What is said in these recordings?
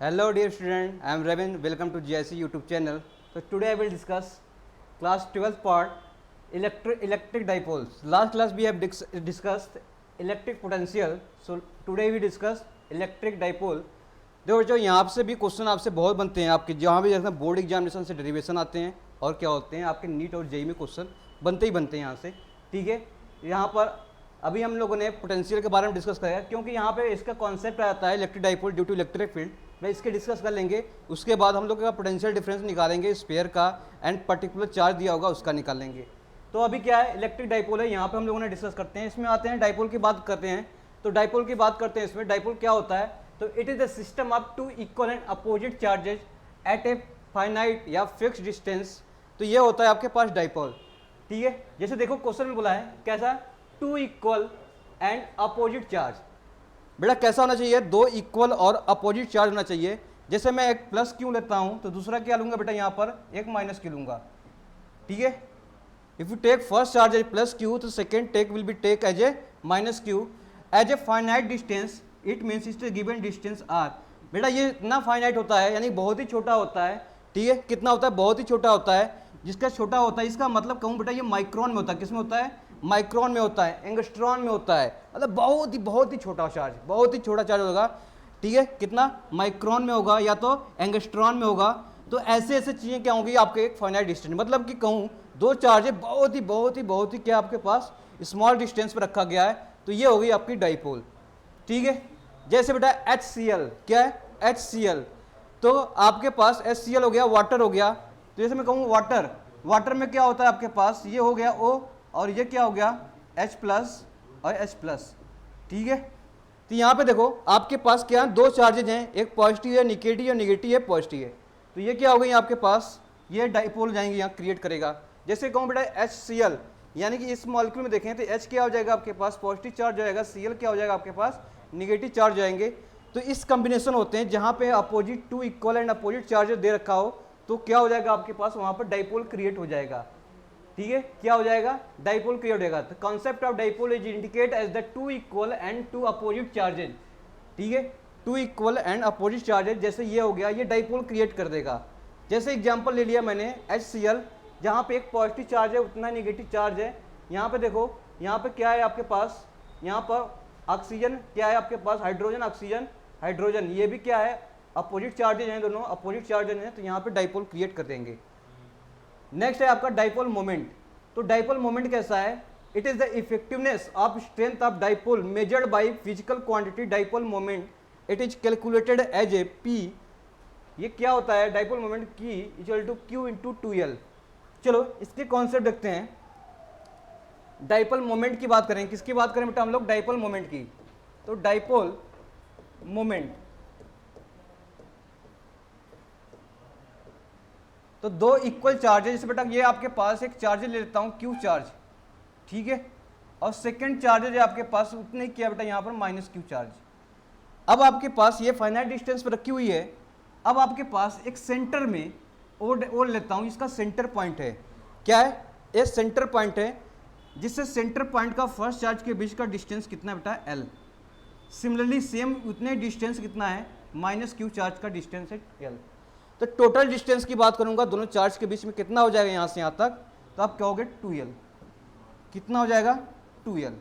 Hello dear student, I am Ravin. Welcome to GIC YouTube channel. So today I will discuss class 12th part electric dipoles. Last class we have discussed electric potential. So today we discuss electric dipole. देखो बच्चों यहाँ से भी question आपसे बहुत बनते हैं आपके जहाँ भी जैसे बोर्ड एग्जामिनेशन से डेरिवेशन आते हैं और क्या होते हैं आपके नीट और जेई में क्वेश्चन बनते ही बनते हैं यहाँ से। ठीक है, यहाँ पर अभी हम लोगों ने पोटेंशियल के बारे में डिस्कस किया क्योंकि यहाँ पे इसका कॉन्सेप्ट आता है electric dipole due to electric field. मैं इसके डिस्कस कर लेंगे, उसके बाद हम लोग का पोटेंशियल डिफरेंस निकालेंगे स्पेयर का एंड पर्टिकुलर चार्ज दिया होगा उसका निकालेंगे। तो अभी क्या है इलेक्ट्रिक डाइपोल है, यहाँ पे हम लोगों ने डिस्कस करते हैं। इसमें आते हैं डाइपोल की बात करते हैं। तो डाइपोल की बात करते हैं, इसमें डाइपोल क्या होता है, तो it is the system of two equal and opposite charges at a finite या फिक्स डिस्टेंस। तो ये होता है आपके पास डाइपोल। ठीक है, जैसे देखो क्वेश्चन में बोला है कैसा, two equal and opposite charge. बेटा कैसा होना चाहिए, दो इक्वल और अपोजिट चार्ज होना चाहिए। जैसे मैं एक प्लस क्यू लेता हूं तो दूसरा क्या लूंगा बेटा, यहाँ पर एक माइनस क्यू लूंगा। ठीक है, if you take first charge as plus Q तो second take will be take as a minus Q as a finite distance. It means it's given distance R. बेटा ये इतना फाइनाइट होता है यानी बहुत ही छोटा होता है। ठीक है, कितना होता है, बहुत ही छोटा होता है। जिसका छोटा होता है इसका मतलब कहूँ बेटा ये माइक्रोन में होता है। किस में होता है, माइक्रोन में होता है, एंगस्ट्रॉन में होता है। मतलब बहुत ही छोटा चार्ज, बहुत ही छोटा चार्ज होगा। ठीक है, कितना, माइक्रोन में होगा या तो एंगस्ट्रॉन में होगा। तो ऐसे ऐसे चीज़ें क्या होंगी आपके एक फाइनाइट डिस्टेंस, मतलब कि कहूँ दो चार्ज है बहुत ही क्या आपके पास स्मॉल डिस्टेंस पर रखा गया है। तो ये होगी आपकी डाइपोल। ठीक है, जैसे बेटा HCl क्या है, HCl तो आपके पास HCl हो गया, वाटर हो गया। तो जैसे मैं कहूँ वाटर, वाटर में क्या होता है आपके पास, ये हो गया O और ये क्या हो गया H प्लस और H प्लस। ठीक है, तो यहाँ पे देखो आपके पास क्या है, दो चार्जेज हैं, एक पॉजिटिव है निगेटिव, नेगेटिव है पॉजिटिव है। तो ये क्या हो गई आपके पास, ये डाइपोल जाएंगे यहाँ क्रिएट करेगा। जैसे कहूँ बेटा HCl यानी कि इस मॉलिक्यूल में देखें तो H क्या हो जाएगा आपके पास पॉजिटिव चार्ज हो जाएगा, Cl क्या हो जाएगा आपके पास निगेटिव चार्ज जाएंगे। तो इस कॉम्बिनेशन होते हैं जहाँ पे opposite to equal and opposite charge दे रखा हो तो क्या हो जाएगा आपके पास वहाँ पर डाइपोल क्रिएट हो जाएगा। ठीक है, क्या हो जाएगा, डाइपोल क्रिएट हो जाएगा। तो concept of dipole is indicate as the two equal and two opposite charges. ठीक है, two equal and opposite charges, जैसे ये हो गया ये डाइपोल क्रिएट कर देगा। जैसे एग्जांपल ले लिया मैंने HCl, जहाँ पे एक पॉजिटिव चार्ज है उतना नेगेटिव चार्ज है। यहाँ पे देखो, यहाँ पे क्या है आपके पास, यहाँ पर ऑक्सीजन क्या है आपके पास, हाइड्रोजन ऑक्सीजन हाइड्रोजन, ये भी क्या है अपोजिट चार्जेज हैं, दोनों अपोजिट चार्जेज हैं। तो यहाँ पे डाइपोल क्रिएट कर देंगे। नेक्स्ट है आपका डाइपोल मोमेंट। तो डाइपोल मोमेंट कैसा है, it is the effectiveness of strength of dipole measured by physical quantity dipole moment. It is calculated as a P। ये क्या होता है डाइपोल मोमेंट की equal to Q into 2L। चलो इसके कॉन्सेप्ट देखते हैं। डाइपोल मोमेंट की बात करें, किसकी बात करें बेटा हम लोग, डाइपोल मोमेंट की। तो डाइपोल मोमेंट, तो दो इक्वल चार्जेस, जैसे बेटा ये आपके पास एक चार्ज ले लेता हूं Q चार्ज। ठीक है, और सेकंड चार्ज है आपके पास उतने ही किया बेटा यहाँ पर -Q चार्ज। अब आपके पास ये फाइनाइट डिस्टेंस पर रखी हुई है। अब आपके पास एक सेंटर में और लेता हूं, इसका सेंटर पॉइंट है, क्या है, ये सेंटर पॉइंट है, जिससे सेंटर पॉइंट का फर्स्ट चार्ज के बीच का डिस्टेंस कितना बेटा L। सिमिलरली सेम उतने डिस्टेंस कितना है -Q चार्ज का डिस्टेंस है L। तो टोटल डिस्टेंस की बात करूंगा दोनों चार्ज के बीच में कितना हो जाएगा यहाँ से यहाँ तक, तो आप कहोगे 2L। कितना हो जाएगा 2L।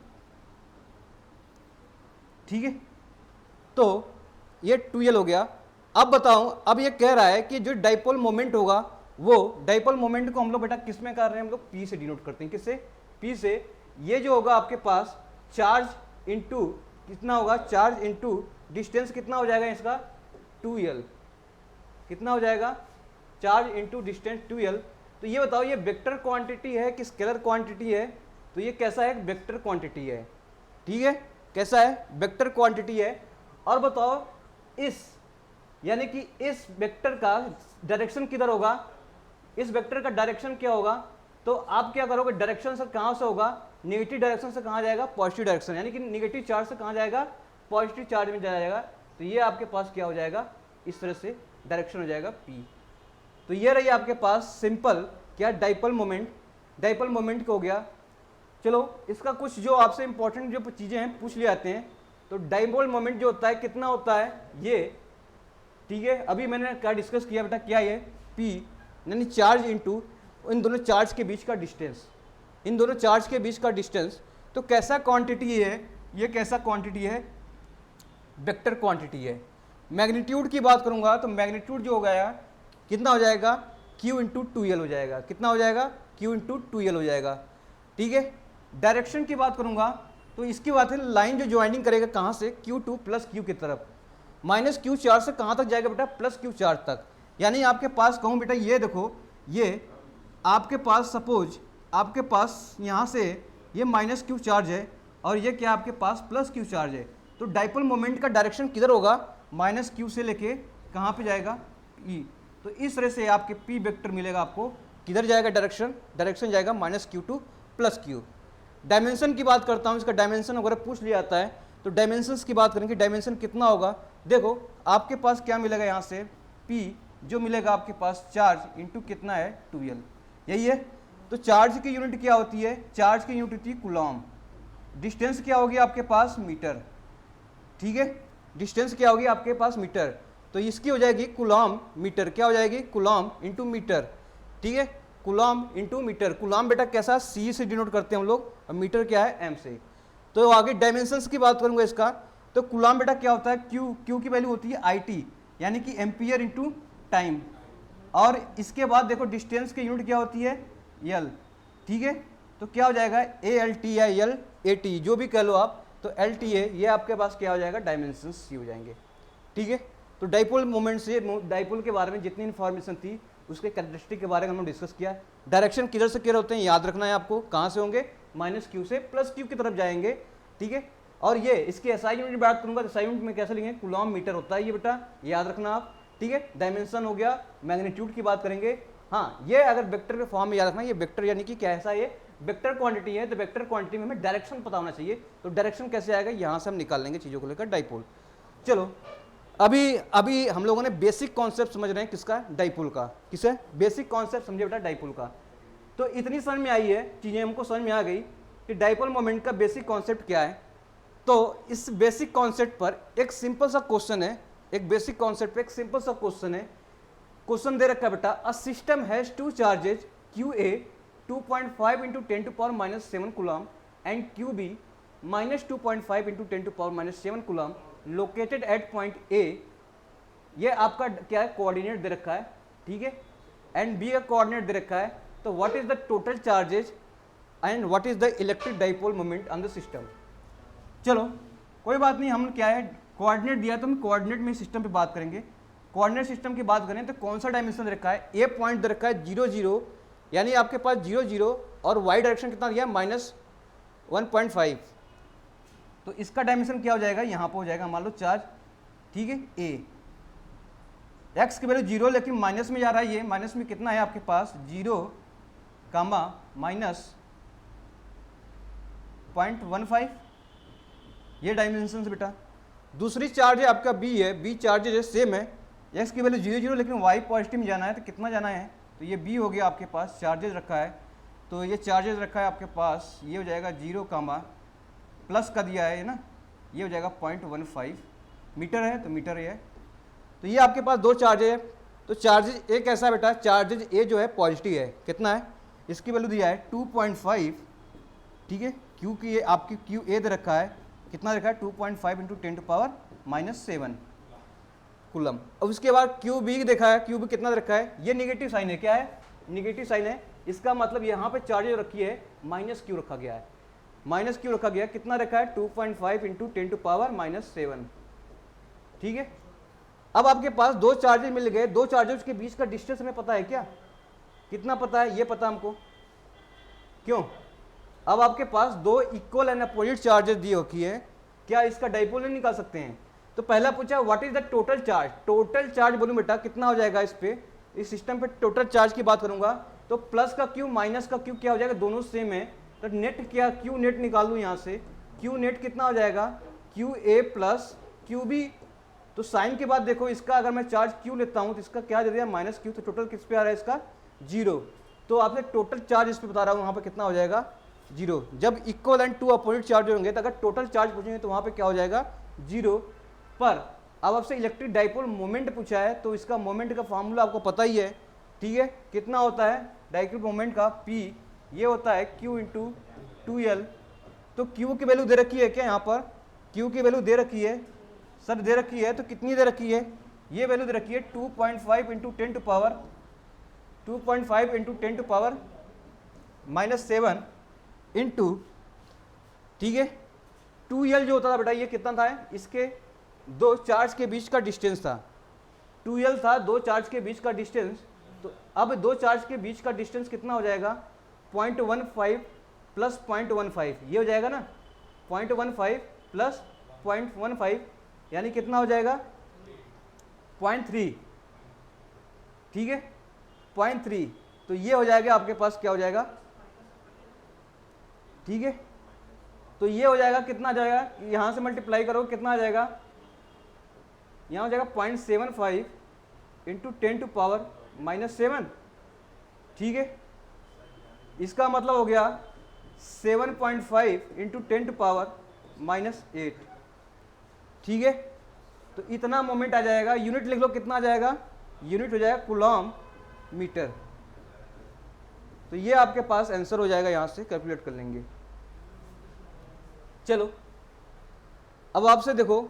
ठीक है, तो ये 2L हो गया। अब बताऊं, अब ये कह रहा है कि जो डाइपोल मोमेंट होगा वो डाइपोल मोमेंट को हम लोग बेटा किस में कर रहे हैं, हम लोग P से डिनोट करते हैं। किससे, P से। ये जो होगा आपके पास चार्ज इंटू कितना होगा, चार्ज इंटू डिस्टेंस कितना हो जाएगा इसका 2L। कितना हो जाएगा, चार्ज इंटू डिस्टेंस 2L। तो ये बताओ ये वेक्टर क्वांटिटी है कि स्केलर क्वांटिटी है, तो ये कैसा है, वेक्टर क्वांटिटी है। ठीक है, कैसा है, वेक्टर क्वांटिटी है। और बताओ इस यानी कि इस वेक्टर का डायरेक्शन किधर होगा, इस वेक्टर का डायरेक्शन क्या होगा, तो आप क्या करोगे, डायरेक्शन से कहाँ से होगा, नेगेटिव डायरेक्शन से कहाँ जाएगा, पॉजिटिव डायरेक्शन, यानी कि नेगेटिव चार्ज से कहाँ जाएगा, पॉजिटिव चार्ज में जाएगा। तो ये आपके पास क्या हो जाएगा, इस तरह से डायरेक्शन हो जाएगा P। तो ये रही आपके पास सिंपल क्या डाइपोल मोमेंट। डाइपोल मोमेंट हो गया। चलो इसका कुछ जो आपसे इंपॉर्टेंट जो चीज़ें हैं पूछ ले आते हैं। तो डाइपोल मोमेंट जो होता है कितना होता है, ये ठीक है। अभी मैंने क्या डिस्कस किया बेटा, क्या ये P यानी चार्ज इनटू इन दोनों चार्ज के बीच का डिस्टेंस, इन दोनों चार्ज के बीच का डिस्टेंस। तो कैसा क्वांटिटी है ये, कैसा क्वांटिटी है, वेक्टर क्वांटिटी है। मैग्नीट्यूड की बात करूंगा तो मैग्नीट्यूड जो हो गया कितना हो जाएगा, Q इंटू 2L हो जाएगा। कितना हो जाएगा, Q इंटू 2L हो जाएगा। ठीक है। डायरेक्शन की बात करूंगा तो इसकी बात है लाइन जो ज्वाइनिंग करेगा कहाँ से, Q2 प्लस Q की तरफ, माइनस Q चार्ज से कहाँ तक जाएगा बेटा, प्लस Q चार्ज तक। यानी आपके पास कहूँ बेटा, ये देखो, ये आपके पास सपोज आपके पास यहाँ से ये माइनस Q चार्ज है और ये क्या आपके पास प्लस Q चार्ज है। तो डाइपोल मोमेंट का डायरेक्शन किधर होगा, माइनस Q से लेके कहाँ पे जाएगा, E। तो इस तरह से आपके P वेक्टर मिलेगा आपको, किधर जाएगा डायरेक्शन, डायरेक्शन जाएगा minus Q2 plus Q। Dimension की बात करता हूँ, इसका डायमेंशन अगर पूछ लिया जाता है तो डायमेंशंस की बात करेंगे, डायमेंशन कितना होगा। देखो आपके पास क्या मिलेगा, यहाँ से P जो मिलेगा आपके पास चार्ज इंटू कितना है 2L, यही है। तो चार्ज की यूनिट क्या होती है, चार्ज की यूनिट होती है कूलॉम। डिस्टेंस क्या होगी आपके पास, मीटर। ठीक है, डिस्टेंस क्या होगी आपके पास, मीटर। तो इसकी हो जाएगी कूलॉम मीटर, क्या हो जाएगी, कूलॉम इंटू मीटर। ठीक है, कूलॉम इंटू मीटर। कूलॉम बेटा कैसा, C से डिनोट करते हैं हम लोग, और मीटर क्या है, M से। तो आगे डायमेंशंस की बात करूंगा इसका, तो कूलॉम बेटा क्या होता है, Q की वैल्यू होती है IT यानी कि एम्पियर इंटू टाइम। और इसके बाद देखो डिस्टेंस की यूनिट क्या होती है, L। ठीक है, तो क्या हो जाएगा, ALT या LAT जो भी कह लो आप, तो LTA ये आपके पास क्या हो जाएगा, डायमेंशंस C हो जाएंगे। ठीक है, तो डाइपोल मोमेंट से, डाइपोल के बारे में जितनी इन्फॉर्मेशन थी उसके कैरेक्टरिस्टिक के बारे में हमने डिस्कस किया। डायरेक्शन किधर से किधर होते हैं याद रखना है आपको, कहाँ से होंगे, माइनस Q से प्लस Q की तरफ जाएंगे। ठीक है, और ये इसकी SI यूनिट की बात करूंगा तो SI यूनिट में कैसे लेंगे, कूलॉम मीटर होता है ये बेटा, याद रखना आप। ठीक है, डायमेंशन हो गया। मैग्नीट्यूड की बात करेंगे, हाँ ये अगर वेक्टर के फॉर्म में याद रखना, ये वेक्टर यानी कि कैसा, ये वेक्टर क्वांटिटी है। तो वेक्टर क्वांटिटी में हमें डायरेक्शन पता होना चाहिए। तो डायरेक्शन कैसे आएगा, यहाँ से हम निकाल लेंगे चीज़ों को लेकर डाइपोल। चलो अभी हम लोगों ने बेसिक कॉन्सेप्ट समझ रहे हैं किसका, डाइपोल का। किसे, बेसिक कॉन्सेप्ट समझे बेटा डाइपोल का। तो इतनी समझ में आई है, चीज़ें हमको समझ में आ गई कि डाइपोल मोमेंट का बेसिक कॉन्सेप्ट क्या है। तो इस बेसिक कॉन्सेप्ट पर एक सिंपल सा क्वेश्चन है, एक बेसिक कॉन्सेप्ट पे एक सिंपल सा क्वेश्चन है। क्वेश्चन दे रखा है बेटा, a system has two charges QA 2.5 into 10 to power minus 7 coulomb and QB minus 2.5 into 10 to power minus 7 coulomb located at point A। ये आपका क्या है, कोऑर्डिनेट दे रखा है। ठीक है, एंड B का कोऑर्डिनेट दे रखा है। तो what is the total charges and what is the electric dipole moment on the system. चलो कोई बात नहीं, हम क्या है, कोऑर्डिनेट दिया तो हम कोऑर्डिनेट में सिस्टम पे बात करेंगे। कोऑर्डिनेट सिस्टम की बात करें तो कौन सा डायमेंशन दे रखा है, A पॉइंट दे रखा है 0 0, यानी आपके पास 0 0 और Y डायरेक्शन कितना दिया, माइनस 1.5। तो इसका डायमेंशन क्या हो जाएगा, यहाँ पर हो जाएगा मान लो चार्ज। ठीक है, A x की वैल्यू 0 लेकिन माइनस में जा रहा है, ये माइनस में कितना है आपके पास 0 कामा माइनस 0.15, ये डायमेंशन से बेटा। दूसरी चार्ज है आपका B है, B चार्जेज है सेम है, x की वैल्यू 0 0 लेकिन y पॉजिटिव में जाना है, तो कितना जाना है, तो ये B हो गया आपके पास, चार्जेज रखा है। तो ये चार्जेज रखा है आपके पास, ये हो जाएगा 0 कामा प्लस का दिया है ना, ये हो जाएगा 0.15 मीटर है, तो मीटर ये है। तो ये आपके पास दो चार्ज है। तो चार्जेज ए कैसा बेटा, चार्जेज ए जो है पॉजिटिव है, कितना है, इसकी वैल्यू दिया है 2.5। ठीक है, क्यू की ये आपकी क्यू ए दे रखा है, कितना रखा है 2.5 into 10 to power minus 7 coulomb. अब उसके बाद क्यू बी देखा है, क्यू बी कितना रखा है, ये निगेटिव साइन है, क्या है, निगेटिव साइन है। इसका मतलब यहाँ पे चार्ज रखी है माइनस क्यू रखा गया है, माइनस क्यू रखा गया, कितना रखा है 2.5 इंटू 10 टू पावर माइनस 7। ठीक है, अब आपके पास दो चार्जेस मिल गए, दो चार्जेस के बीच का डिस्टेंस हमें पता है क्या, कितना पता है, ये पता हमको, क्यों, अब आपके पास दो इक्वल एंड अपोजिट चार्जेस दी होती है, क्या इसका डाइपोल नहीं निकाल सकते हैं। तो पहला पूछा what is the total charge, total charge बोलूं बेटा कितना हो जाएगा, इस पे इस सिस्टम पे टोटल चार्ज की बात करूंगा तो प्लस का क्यू माइनस का क्यू क्या हो जाएगा, दोनों सेम है। तो नेट क्या, क्यू नेट निकाल लूँ यहाँ से, क्यू नेट कितना हो जाएगा, Q A plus Q B. तो साइन के बाद देखो इसका अगर मैं चार्ज क्यू लेता हूँ तो इसका क्या दे दिया माइनस क्यू, तो टोटल किस पे आ रहा है इसका 0। तो आपसे टोटल चार्ज इस पे बता रहा हूँ, वहाँ पे कितना हो जाएगा 0। जब equal and two opposite charge होंगे तो अगर टोटल चार्ज पूछेंगे तो वहाँ पे क्या हो जाएगा 0। पर अब आपसे इलेक्ट्रिक डाइपोल मोमेंट पूछा है, तो इसका मोमेंट का फार्मूला आपको पता ही है, ठीक है। कितना होता है डाइपोल मोमेंट का, P ये होता है Q इंटू 2L। तो Q की वैल्यू दे रखी है क्या, यहाँ पर Q की वैल्यू दे रखी है सर, दे रखी है, तो कितनी दे रखी है, ये वैल्यू दे रखी है 2.5 into 10 to power 2.5 into 10 to power -7 into, ठीक है, 2L जो होता था बेटा, ये कितना था, इसके दो चार्ज के बीच का डिस्टेंस था, 2L था दो चार्ज के बीच का डिस्टेंस। तो अब दो चार्ज के बीच का डिस्टेंस कितना हो जाएगा, 0.15 प्लस 0.15, ये हो जाएगा ना, 0.15 प्लस 0.15 यानी कितना हो जाएगा 0.3, ठीक है, 0.3। तो ये हो जाएगा आपके पास, क्या हो जाएगा, ठीक है, तो ये हो जाएगा, कितना आ जाएगा, यहां से मल्टीप्लाई करो कितना आ जाएगा, यहां हो जाएगा 0.75 इंटू 10 टू पावर -7, ठीक है। इसका मतलब हो गया 7.5 इंटू 10 टू पावर -8, ठीक है। तो इतना मोमेंट आ जाएगा, यूनिट लिख लो कितना आ जाएगा, यूनिट हो जाएगा कूलॉम मीटर। तो ये आपके पास आंसर हो जाएगा, यहां से कैलकुलेट कर लेंगे। चलो अब आपसे देखो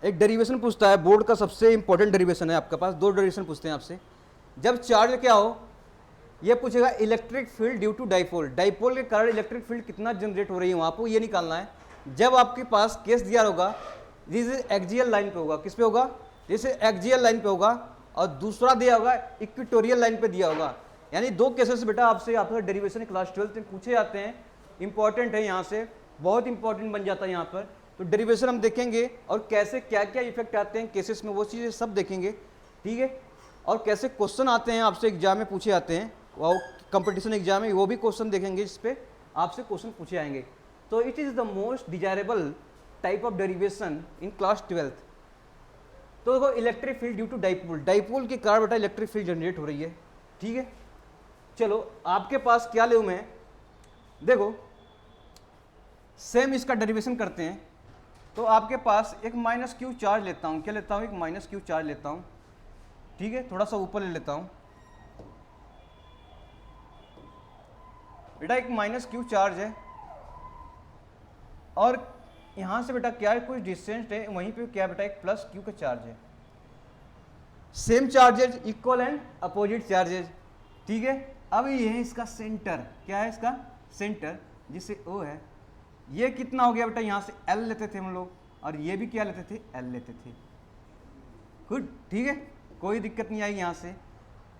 एक डेरिवेशन पूछता है, बोर्ड का सबसे इंपॉर्टेंट डेरिवेशन है आपके पास, दो डेरिवेशन पूछते हैं आपसे। जब चार्ज क्या हो, ये पूछेगा electric field due to dipole, dipole के कारण इलेक्ट्रिक फील्ड कितना जनरेट हो रही है वहां पर, ये निकालना है। जब आपके पास केस दिया होगा, जैसे एक्सियल लाइन पे होगा, किस पे होगा, जैसे एक्सियल लाइन पे होगा, और दूसरा दिया होगा इक्वेटोरियल लाइन पे दिया होगा, यानी दो केसेस बेटा आपसे आपका डेरिवेशन क्लास 12 में पूछे जाते हैं, इंपॉर्टेंट है, यहाँ से बहुत इंपॉर्टेंट बन जाता है यहाँ पर। तो डेरिवेशन हम देखेंगे और कैसे क्या क्या इफेक्ट आते हैं केसेस में, वो चीज़ें सब देखेंगे, ठीक है। और कैसे क्वेश्चन आते हैं आपसे एग्जाम में पूछे जाते हैं, वो कंपटीशन एग्जाम में वो भी क्वेश्चन देखेंगे, जिस पे आपसे क्वेश्चन पूछे जाएंगे। तो it is the most desirable type of derivation in class 12। तो देखो electric field due to dipole, dipole के कारण बेटा इलेक्ट्रिक फील्ड जनरेट हो रही है, ठीक है। चलो आपके पास क्या ले मैं, देखो सेम इसका डेरिवेशन करते हैं। तो आपके पास एक -q चार्ज लेता हूँ, क्या लेता हूँ, एक -q चार्ज लेता हूँ, ठीक है, थोड़ा सा ऊपर ले लेता हूँ बेटा, एक -q चार्ज है, और यहाँ से बेटा क्या है, कुछ डिस्टेंस है, वहीं पे क्या बेटा एक +q का चार्ज है। Same charges equal and opposite charges, ठीक है। अब ये है इसका सेंटर, क्या है इसका सेंटर, जिसे O है। ये कितना हो गया बेटा, यहाँ से L लेते थे हम लोग, और ये भी क्या लेते थे, L लेते थे, गुड, ठीक है, कोई दिक्कत नहीं आई यहाँ से।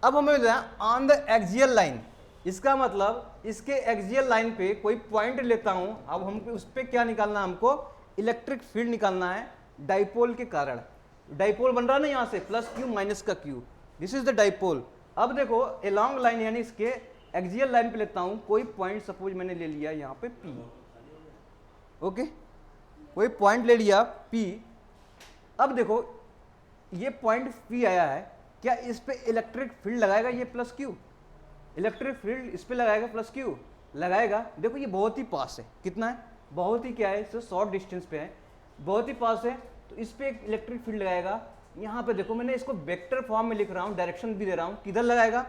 अब हमें ऑन द एक्सियल लाइन, इसका मतलब इसके एक्सियल लाइन पे कोई पॉइंट लेता हूं, अब हम उस पर क्या निकालना है, हमको इलेक्ट्रिक फील्ड निकालना है डाइपोल के कारण। डाइपोल बन रहा है ना यहाँ से, +q का q, this is the dipole. अब देखो अलोंग लाइन यानी इसके एक्सियल लाइन पे लेता हूं कोई पॉइंट, सपोज मैंने ले लिया यहाँ पे P, ओके, कोई पॉइंट ले लिया P। अब देखो ये पॉइंट P आया है, क्या इस पे इलेक्ट्रिक फील्ड लगाएगा ये +q, इलेक्ट्रिक फील्ड इस पे लगाएगा +q, लगाएगा। देखो ये बहुत ही पास है, कितना है, बहुत ही क्या है, इससे शॉर्ट डिस्टेंस पे है, बहुत ही पास है, तो इस पे एक इलेक्ट्रिक फील्ड लगाएगा। यहाँ पे देखो मैंने इसको वेक्टर फॉर्म में लिख रहा हूँ, डायरेक्शन भी दे रहा हूँ, किधर लगाएगा,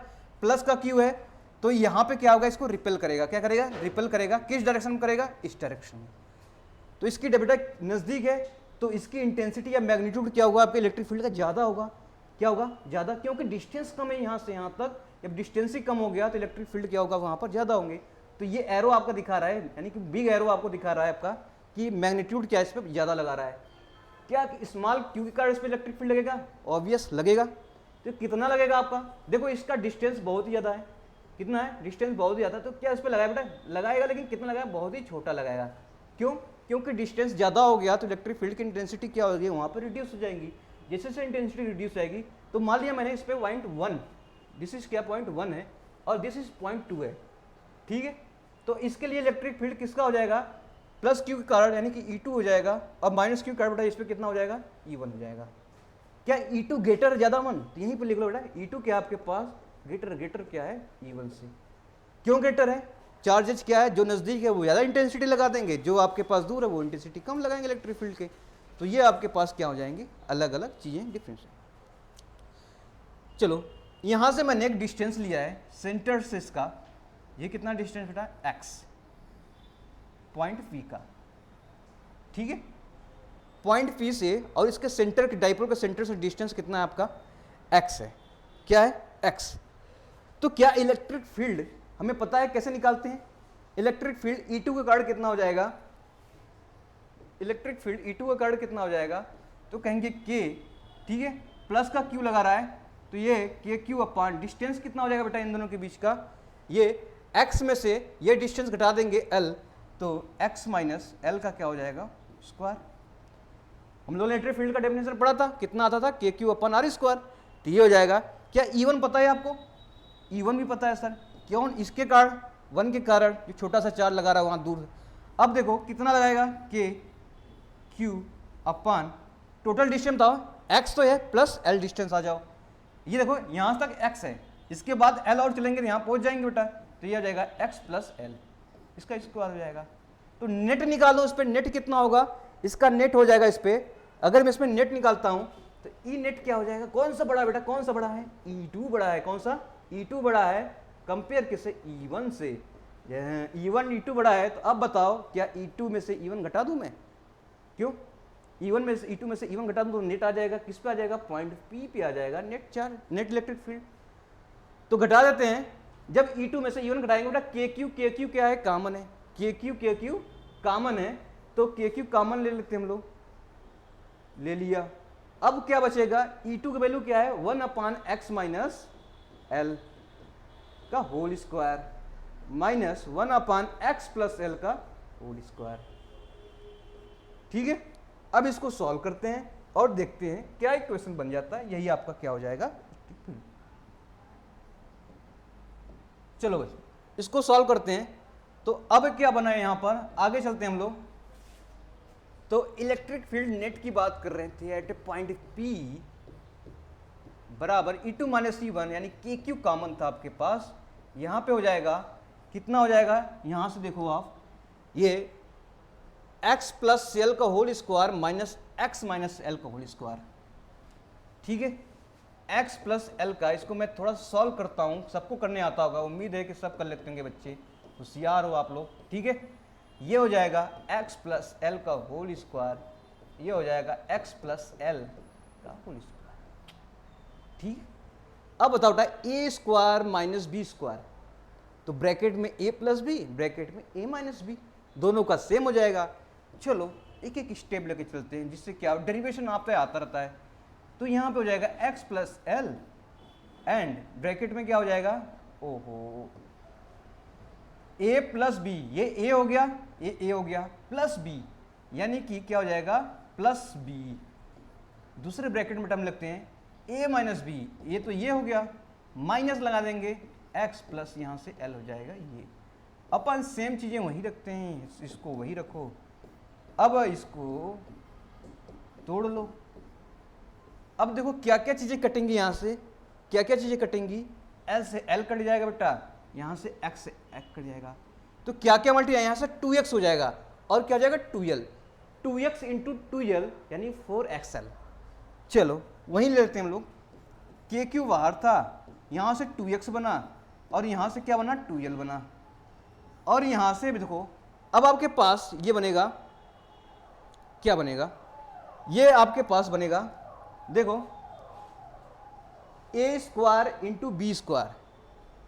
प्लस का q है, तो यहाँ पे क्या होगा, इसको रिपेल करेगा, क्या करेगा, रिपेल करेगा, किस डायरेक्शन में करेगा, इस डायरेक्शन में। तो इसकी बेटा नज़दीक है, तो इसकी इंटेंसिटी या मैग्नीट्यूड क्या होगा, आपके इलेक्ट्रिक फील्ड का ज़्यादा होगा, क्या होगा, ज़्यादा, क्योंकि डिस्टेंस कम है यहाँ से यहाँ तक, जब डिस्टेंस ही कम हो गया तो इलेक्ट्रिक फील्ड क्या होगा, वहाँ पर ज़्यादा होंगे। तो ये एरो आपका दिखा रहा है, यानी कि बिग एरो आपको दिखा रहा है आपका, कि मैग्नीट्यूड क्या इस पर ज़्यादा लगा रहा है। क्या स्मॉल क्यू के कारण इस पर इलेक्ट्रिक फील्ड लगेगा, ऑब्वियस लगेगा। तो कितना लगेगा आपका, देखो इसका डिस्टेंस बहुत ही ज़्यादा है, कितना है, डिस्टेंस बहुत ही ज़्यादा, तो क्या इस पर लगाया बेटा, लगाएगा, लेकिन कितना लगाएगा, बहुत ही छोटा लगाएगा। क्यों, क्योंकि डिस्टेंस ज़्यादा हो गया तो इलेक्ट्रिक फील्ड की इंटेंसिटी क्या होगी, वहाँ पर रिड्यूस हो जाएंगी। जैसे से इंटेंसिटी रिड्यूस आएगी, तो मान लिया मैंने इस पर 0.1, दिस इज क्या 0.1 है, और दिस इज 0.2 है, ठीक है। तो इसके लिए इलेक्ट्रिक फील्ड किसका हो जाएगा, +q के कारण, यानी कि E2 हो जाएगा, और -q के कारण बेटा इस पर कितना हो जाएगा, E1 हो जाएगा। क्या E2 ग्रेटर ज़्यादा 1, तो यहीं पर लिख लो बेटा, E2 क्या आपके पास ग्रेटर, ग्रेटर क्या है E1 से। क्यों ग्रेटर है, चार्जेज क्या है, जो नज़दीक है वो ज़्यादा इंटेंसिटी लगा देंगे, जो आपके पास दूर है वो इंटेंसिटी कम लगाएंगे इलेक्ट्रिक फील्ड के। तो ये आपके पास क्या हो जाएंगे, अलग अलग चीज़ें डिफरेंस है। चलो यहाँ से मैंने एक डिस्टेंस लिया है सेंटर से इसका, ये कितना डिस्टेंस बेटा, x, पॉइंट P का, ठीक है, पॉइंट P से और इसके सेंटर के डाइपोल के सेंटर से डिस्टेंस कितना है आपका, x है, क्या है, x। तो क्या इलेक्ट्रिक फील्ड हमें पता है कैसे निकालते हैं, इलेक्ट्रिक फील्ड E2 का कार्ड कितना हो जाएगा, इलेक्ट्रिक फील्ड E2 का कार्ड कितना हो जाएगा, तो कहेंगे K, ठीक है, प्लस का Q लगा रहा है, तो ये KQ अपॉन डिस्टेंस कितना हो जाएगा बेटा इन दोनों के बीच का, ये x में से ये डिस्टेंस घटा देंगे L, तो x माइनस L का क्या हो जाएगा, स्क्वायर। हम लोगों ने इलेक्ट्रिक फील्ड का डेफिनेशन पढ़ा था, कितना आता था, KQ अपॉन R स्क्वायर, तो ये हो जाएगा। क्या E1 पता है आपको, E1 भी पता है सर, क्यों, इसके कारण 1 के कारण जो छोटा सा चार्ज लगा रहा है वहाँ दूर। अब देखो कितना लगाएगा, KQ अपॉन टोटल डिस्टेंस बताओ, x तो है प्लस L डिस्टेंस आ जाओ, ये देखो यहाँ तक x है, इसके बाद L और चलेंगे तो यहाँ पहुँच जाएंगे बेटा, तो ये हो जाएगा x प्लस L, इसका स्क्वायर हो जाएगा। तो नेट निकालो, इस पर नेट कितना होगा, इसका नेट हो जाएगा इस पर, अगर मैं इसमें नेट निकालता हूँ तो ई नेट क्या हो जाएगा, कौन सा बड़ा बेटा, कौन सा बड़ा है, E2 बड़ा है, कौन सा, E2 बड़ा है, कंपेयर किससे, E1 से, E1 E2 बड़ा है, तो अब बताओ क्या E2 में से E1 घटा दूं मैं, क्यों, E1 में से E2 में से E1 घटा दूं तो नेट आ जाएगा, किस पे आ जाएगा, पॉइंट P पे आ जाएगा net charge, net electric field. तो घटा देते हैं, जब E2 में से E1 घटाएंगे बेटा KQ क्या है, कॉमन है, KQ कॉमन है, तो KQ कॉमन ले लेते हैं हम लोग, ले लिया। अब क्या बचेगा, E2 की वैल्यू क्या है, 1 अपॉन x माइनस L का whole square minus 1 upon x plus L का होल स्क्वायर, ठीक है। अब इसको सॉल्व करते हैं और देखते हैं क्या इक्वेशन बन जाता है, यही आपका क्या हो जाएगा, चलो भाई इसको सॉल्व करते हैं। तो अब क्या बना है, यहां पर आगे चलते हैं हम लोग। तो इलेक्ट्रिक फील्ड नेट की बात कर रहे थे, एट ए पॉइंट P बराबर E2 माइनस E1, यानी KQ कॉमन था आपके पास, यहां पे हो जाएगा कितना हो जाएगा, यहां से देखो आप, ये x प्लस L का whole square minus x minus L का होल स्क्वायर, ठीक है, x प्लस L का, इसको मैं थोड़ा सॉल्व करता हूं, सबको करने आता होगा, उम्मीद है कि सब कर लेते होंगे बच्चे, होशियार हो आप लोग, ठीक है। ये हो जाएगा x प्लस L का होल स्क्वायर, ये हो जाएगा x प्लस L का होल स्क्वायर, ठीक है। अब बताओ a square minus B square, तो ब्रैकेट में a प्लस बी, ब्रैकेट में a माइनस बी, दोनों का सेम हो जाएगा। चलो एक एक स्टेप लेके चलते हैं, जिससे क्या डेरिवेशन आप पे आता रहता है। तो यहाँ पे हो जाएगा x plus L and bracket में क्या हो जाएगा, ओहो, a प्लस बी, ये a हो गया, ये a हो गया, प्लस b, यानी कि क्या हो जाएगा, प्लस b, दूसरे ब्रैकेट में टर्म लगते हैं a माइनस बी, ये तो ये हो गया, माइनस लगा देंगे x प्लस यहाँ से L हो जाएगा, ये अपन सेम चीज़ें वहीं रखते हैं, इसको वहीं रखो। अब इसको तोड़ लो, अब देखो क्या क्या चीज़ें कटेंगी, यहाँ से क्या क्या चीज़ें कटेंगी, L से L कट जाएगा बेटा, यहाँ से x से x कट जाएगा, तो क्या क्या मल्टीप्लाई, यहाँ से 2x हो जाएगा, और क्या हो जाएगा 2L, 2x इंटू 2L यानी 4XL। चलो वहीं ले लेते हैं हम लोग, KQ बाहर था, यहाँ से 2x बना, और यहाँ से क्या बना, 2L बना, और यहाँ से भी देखो, अब आपके पास ये बनेगा, क्या बनेगा, ये आपके पास बनेगा, देखो a square into B square,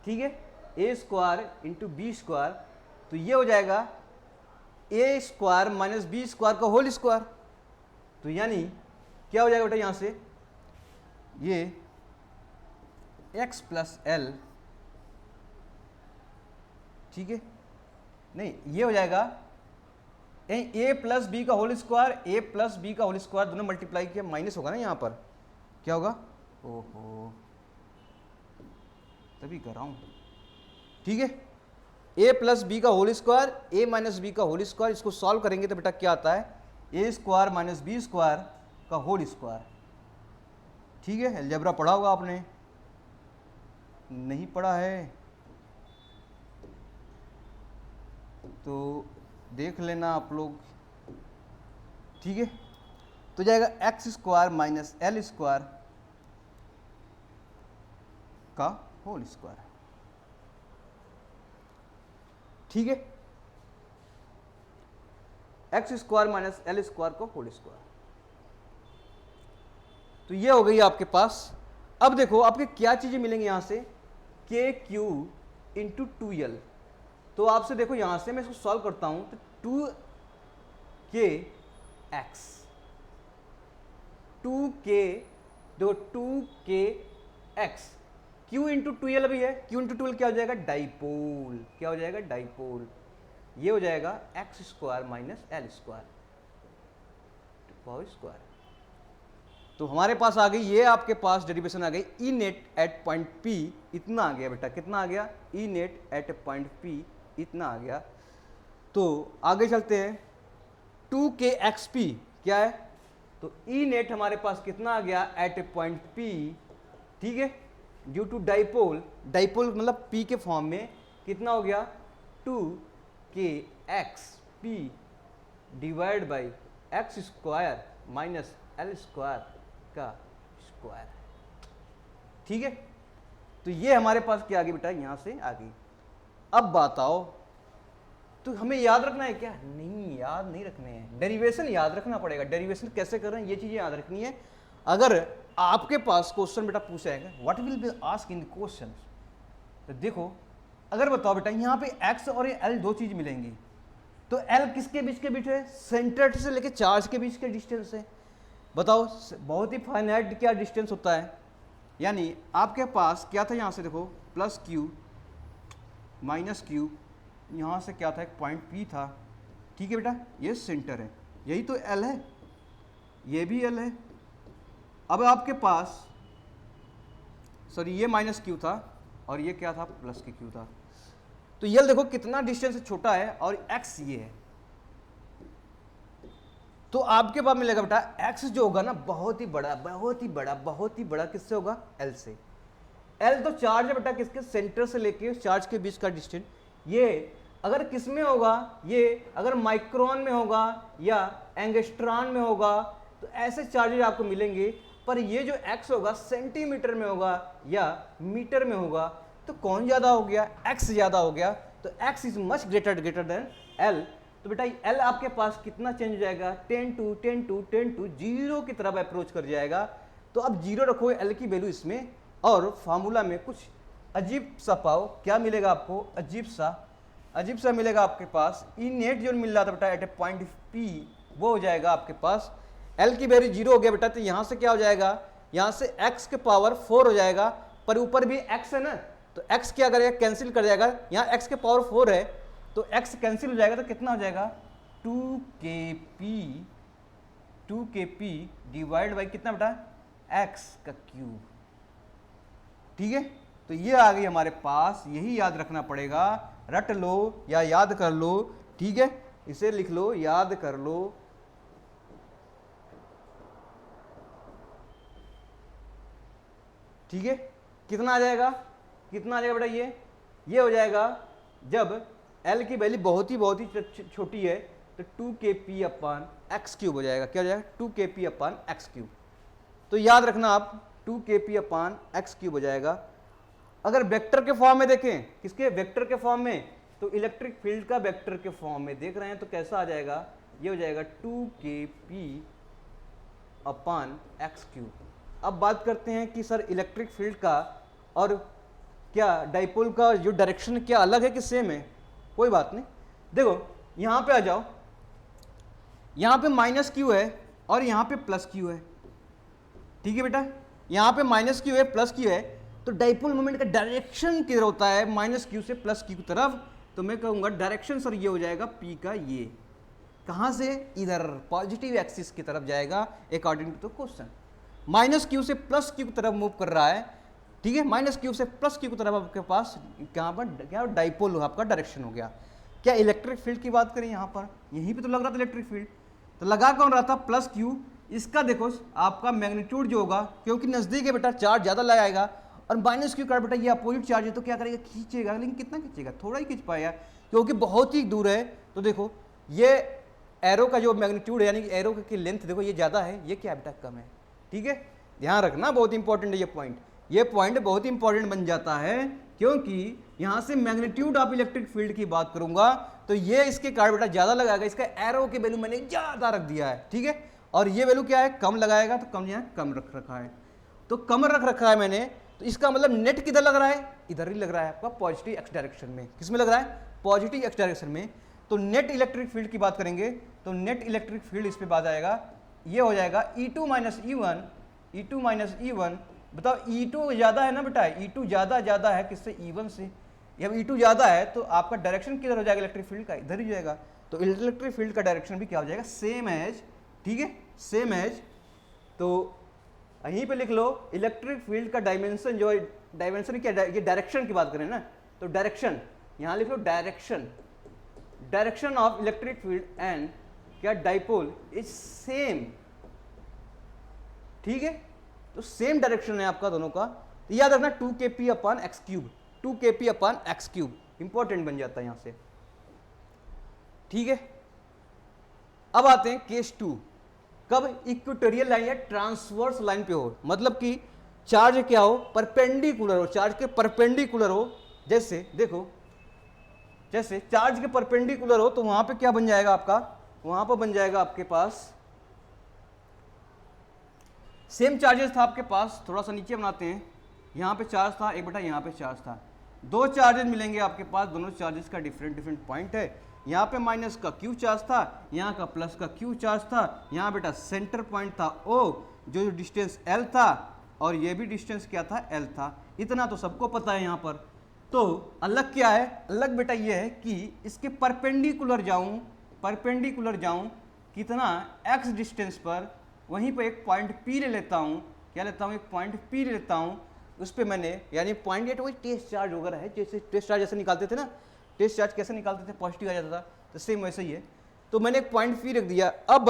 ठीक है, a square into B square, तो ये हो जाएगा a square minus B square का होल स्क्वायर, तो यानी क्या हो जाएगा बेटा, यहाँ से ये x प्लस L, ठीक है, नहीं ये हो जाएगा a प्लस बी का whole square, a plus B का होल स्क्वायर दोनों मल्टीप्लाई किया, माइनस होगा ना यहाँ पर, क्या होगा, ओहो तभी कर रहा हूँ, ठीक है, a प्लस बी का whole square, a minus B का होल स्क्वायर, इसको सॉल्व करेंगे तो बेटा क्या आता है, a square minus B square का होल स्क्वायर, ठीक है। अलजेब्रा पढ़ा होगा आपने, नहीं पढ़ा है तो देख लेना आप लोग, ठीक है। तो जाएगा x square minus L square का होल स्क्वायर। ठीक है, x square minus L square का होल स्क्वायर। तो ये हो गई आपके पास। अब देखो आपके क्या चीजें मिलेंगी यहां से, के क्यू इंटू टू एल। तो आपसे देखो यहां से मैं इसको सॉल्व करता हूं तो टू के एक्स, टू के देखो टू के एक्स, क्यू इंटू ट्वेल्व भी है, क्यू इंटू ट्वेल्व क्या हो जाएगा, डाइपोल। क्या हो जाएगा, डाइपोल। ये हो जाएगा x square minus L square square. तो हमारे पास आ गई, ये आपके पास डेरिवेशन आ गई, ई नेट एट पॉइंट पी इतना आ गया बेटा, कितना आ गया, ई नेट एट पॉइंट पी इतना आ गया। तो आगे चलते हैं, टू के एक्स पी क्या है, तो ई नेट हमारे पास कितना आ गया एट पॉइंट पी। ठीक है, ड्यू टू डाइपोल, डाइपोल मतलब पी के फॉर्म में कितना हो गया, टू के x P divide by x square minus L square का स्क्वायर। ठीक है, तो ये हमारे पास क्या आ गई बेटा, यहां से आ गई। अब बात आओ, तो हमें याद रखना है क्या, नहीं याद नहीं रखने हैं, डेरिवेशन याद रखना पड़ेगा। डेरिवेशन कैसे कर रहे हैं ये चीजें याद रखनी है। अगर आपके पास क्वेश्चन बेटा पूछा है what will be ask in question, तो देखो अगर बताओ बेटा यहाँ पे x और l दो चीज मिलेंगी, तो l किसके बीच के बीच है, सेंटर से लेके चार्ज के बीच के डिस्टेंस है। बताओ बहुत ही फाइनाइट क्या डिस्टेंस होता है, यानी आपके पास क्या था, यहाँ से देखो प्लस क्यू माइनस क्यू, यहाँ से क्या था, एक पॉइंट P था। ठीक है बेटा, ये सेंटर है, यही तो L है, ये भी L है। अब आपके पास सॉरी ये माइनस क्यू था और ये क्या था, प्लस के क्यू था। तो ये देखो कितना डिस्टेंस छोटा है और x ये है, तो आपके पास मिलेगा बेटा x जो होगा ना बहुत ही बड़ा बहुत ही बड़ा बहुत ही बड़ा, किससे होगा, L से। L तो चार्ज है बेटा किसके, सेंटर से लेके चार्ज के बीच का डिस्टेंस। ये अगर किस में होगा, ये अगर माइक्रोन में होगा या एंगस्ट्रॉन में होगा, तो ऐसे चार्जेज आपको मिलेंगे। पर ये जो x होगा सेंटीमीटर में होगा या मीटर में होगा, तो कौन ज्यादा हो गया, x ज्यादा हो गया। तो x is much greater than l। तो बेटा l आपके पास कितना चेंज हो जाएगा, 10 टू 10 टू 10 टू 0 की तरफ अप्रोच कर जाएगा। तो अब 0 रखो l की वैल्यू इसमें, और फार्मूला में कुछ अजीब सा पाओ, क्या मिलेगा आपको, अजीब सा मिलेगा आपके पास। ई नेट जो मिल रहा था बेटा एट ए पॉइंट P, वो हो जाएगा आपके पास, L की वैल्यू 0 हो गया बेटा, तो यहाँ से क्या हो जाएगा, यहाँ से x के पावर 4 हो जाएगा, पर ऊपर भी x है ना, तो x क्या करेगा, कैंसिल कर जाएगा। यहाँ x के पावर 4 है तो x कैंसिल हो जाएगा, तो कितना हो जाएगा, 2kp डिवाइड बाई कितना बेटा, x का क्यूब। ठीक है, तो ये आ गई हमारे पास, यही याद रखना पड़ेगा, रट लो या याद कर लो। ठीक है, इसे लिख लो, याद कर लो। ठीक है, कितना आ जाएगा, कितना आ जाएगा बेटा, ये हो जाएगा जब L की वैल्यू बहुत ही छोटी है, तो 2kp अपान एक्स क्यूब हो जाएगा। क्या हो जाएगा, 2kp अपान एक्स क्यूब। तो याद रखना आप, 2kp अपान एक्स क्यूब हो जाएगा। अगर वेक्टर के फॉर्म में देखें, किसके, वेक्टर के फॉर्म में, तो इलेक्ट्रिक फील्ड का वेक्टर के फॉर्म में देख रहे हैं, तो कैसा आ जाएगा, ये हो जाएगा 2kp अपान एक्स क्यूब। अब बात करते हैं कि सर इलेक्ट्रिक फील्ड का और क्या डाइपोल का जो डायरेक्शन क्या अलग है कि सेम है, कोई बात नहीं। देखो यहाँ पे आ जाओ, यहाँ पे माइनस क्यू है और यहाँ पे प्लस क्यू है। ठीक है बेटा, यहाँ पे माइनस क्यू है प्लस क्यू है, तो डाइपोल मोमेंट का डायरेक्शन किधर होता है, माइनस क्यू से प्लस क्यू की तरफ। तो मैं कहूँगा डायरेक्शन सर ये हो जाएगा पी का, ये कहाँ से, इधर पॉजिटिव एक्सिस की तरफ जाएगा according to the question. Minus Q से प्लस क्यू की तरफ मूव कर रहा है। ठीक है, माइनस क्यू से प्लस क्यू की तरफ आपके पास कहाँ पर, क्या डाइपोल आपका डायरेक्शन हो गया। क्या इलेक्ट्रिक फील्ड की बात करें, यहाँ पर यहीं पे तो लग रहा था इलेक्ट्रिक फील्ड, तो लगा कौन रहा था, प्लस क्यू। इसका देखो आपका मैग्नीट्यूड जो होगा, क्योंकि नजदीक है बेटा चार्ज ज़्यादा लगाएगा, और माइनस क्यू का बेटा ये अपोजिट चार्ज है, तो क्या करेगा, खींचेगा, लेकिन कितना खींचेगा, थोड़ा ही खींच पाएगा क्योंकि बहुत ही दूर है। तो देखो ये एरो का जो मैग्नीट्यूड है यानी कि एरो की लेंथ देखो ये ज़्यादा है, ये क्या बेटा कम है। ठीक है, ध्यान रखना, बहुत इंपॉर्टेंट है ये पॉइंट बहुत इंपॉर्टेंट बन जाता है, क्योंकि यहां से मैग्नीट्यूड ऑफ इलेक्ट्रिक फील्ड की बात करूंगा तो ये इसके कारण बेटा ज़्यादा लगाएगा, इसका एरो की वैल्यू मैंने ज़्यादा रख दिया है। ठीक है, और ये वैल्यू क्या है, कम लगाएगा, तो कम यहाँ कम रख रखा है, तो कम रख रखा है मैंने, तो इसका मतलब नेट किधर लग रहा है, इधर ही लग रहा है आपका पॉजिटिव एक्स डायरेक्शन में। किस में लग रहा है, पॉजिटिव एक्स डायरेक्शन में। तो नेट इलेक्ट्रिक फील्ड की बात करेंगे तो नेट इलेक्ट्रिक फील्ड इस पे बात आएगा, ये हो जाएगा E2 माइनस E1। बताओ E2 ज़्यादा है ना बेटा, E2 ज़्यादा है किससे, E1 से। जब E2 ज़्यादा है तो आपका डायरेक्शन किधर हो जाएगा इलेक्ट्रिक फील्ड का, इधर ही जाएगा। तो इलेक्ट्रिक फील्ड का डायरेक्शन भी क्या हो जाएगा, सेम एज। ठीक है, सेम एज। तो यहीं पे लिख लो इलेक्ट्रिक फील्ड का डायमेंशन, जो डायमेंशन क्या, ये डायरेक्शन की बात करें ना, तो डायरेक्शन यहाँ लिख लो, direction of electric field and क्या डाइपोल इज सेम। ठीक है, तो सेम डायरेक्शन है आपका दोनों का। तो याद रखना 2kp upon x cube, 2kp upon x cube important बन जाता है यहां से। ठीक है, अब आते हैं केस 2, कब इक्वेटोरियल लाइन या ट्रांसवर्स लाइन पे हो, मतलब कि चार्ज क्या हो, परपेंडिकुलर हो, चार्ज के परपेंडिकुलर हो। जैसे देखो, जैसे चार्ज के परपेंडिकुलर हो तो वहां पे क्या बन जाएगा आपका, वहां पर बन जाएगा आपके पास सेम चार्जेस था आपके पास, थोड़ा सा नीचे बनाते हैं, यहाँ पे चार्ज था एक बेटा, यहाँ पे चार्ज था, दो चार्जेस मिलेंगे आपके पास, दोनों चार्जेस का डिफरेंट पॉइंट है। यहाँ पे माइनस का क्यू चार्ज था, यहाँ का प्लस का क्यू चार्ज था, यहाँ बेटा सेंटर पॉइंट था O, जो डिस्टेंस L था, और ये भी डिस्टेंस क्या था, L था। इतना तो सबको पता है यहाँ पर। तो अलग क्या है, अलग बेटा ये है कि इसके परपेंडिकुलर जाऊं कितना x डिस्टेंस पर, वहीं पर एक पॉइंट P ले लेता हूँ, क्या लेता हूँ, एक पॉइंट P ले लेता हूँ, उस पर मैंने यानी पॉइंट ये तो वही टेस्ट चार्ज वगैरह है, जैसे टेस्ट चार्ज जैसे निकालते थे ना, टेस्ट चार्ज कैसे निकालते थे, पॉजिटिव आ जाता था, तो सेम वैसे ही है। तो मैंने एक पॉइंट P रख दिया। अब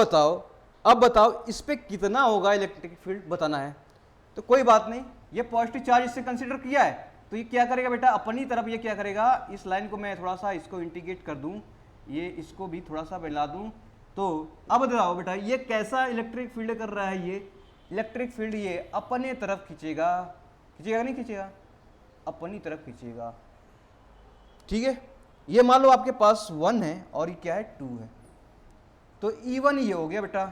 बताओ इस पर कितना होगा इलेक्ट्रिक फील्ड बताना है। तो कोई बात नहीं, ये पॉजिटिव चार्ज इससे कंसिडर किया है, तो ये क्या करेगा बेटा, अपनी तरफ ये क्या करेगा, इस लाइन को मैं थोड़ा सा इसको इंटीग्रेट कर दूं, ये इसको भी थोड़ा सा मिला दूं। तो अब बताओ बेटा ये कैसा इलेक्ट्रिक फील्ड कर रहा है, ये इलेक्ट्रिक फील्ड ये अपने तरफ खींचेगा नहीं खींचेगा, अपनी तरफ खींचेगा। ठीक है, ये मान लो आपके पास 1 है और ये क्या है 2 है, तो E1 ये हो गया बेटा,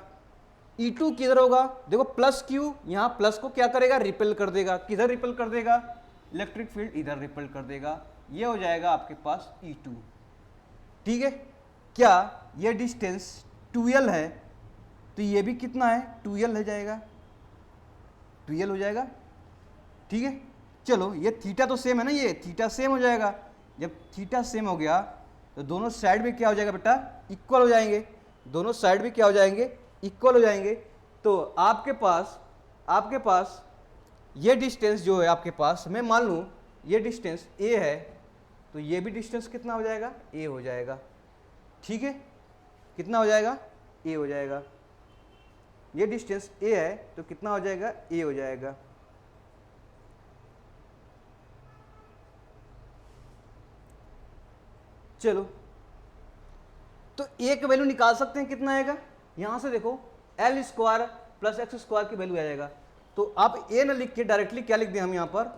E2 किधर होगा, देखो प्लस Q, यहाँ प्लस को क्या करेगा, रिपेल कर देगा, किधर रिपेल कर देगा, इलेक्ट्रिक फील्ड इधर रिपेल कर देगा, ये हो जाएगा आपके पास E2। ठीक है, क्या ये डिस्टेंस 2L है, तो ये भी कितना है 2L हो जाएगा, 2L हो जाएगा। ठीक है, चलो ये थीटा तो सेम है ना, ये थीटा सेम हो जाएगा। जब थीटा सेम हो गया तो दोनों साइड में क्या हो जाएगा बेटा, इक्वल हो जाएंगे, दोनों साइड में क्या हो जाएंगे, इक्वल हो जाएंगे। तो आपके पास ये डिस्टेंस जो है आपके पास, मैं मान लूँ ये डिस्टेंस A है, तो ये भी डिस्टेंस कितना हो जाएगा, A हो जाएगा। ठीक है, कितना हो जाएगा, A हो जाएगा। ये डिस्टेंस A है तो कितना हो जाएगा, A हो जाएगा। चलो, तो A का वैल्यू निकाल सकते हैं, कितना आएगा, यहां से देखो L square plus x square की वैल्यू आ जाएगा। तो आप A ना लिख के डायरेक्टली क्या लिख दें हम यहाँ पर,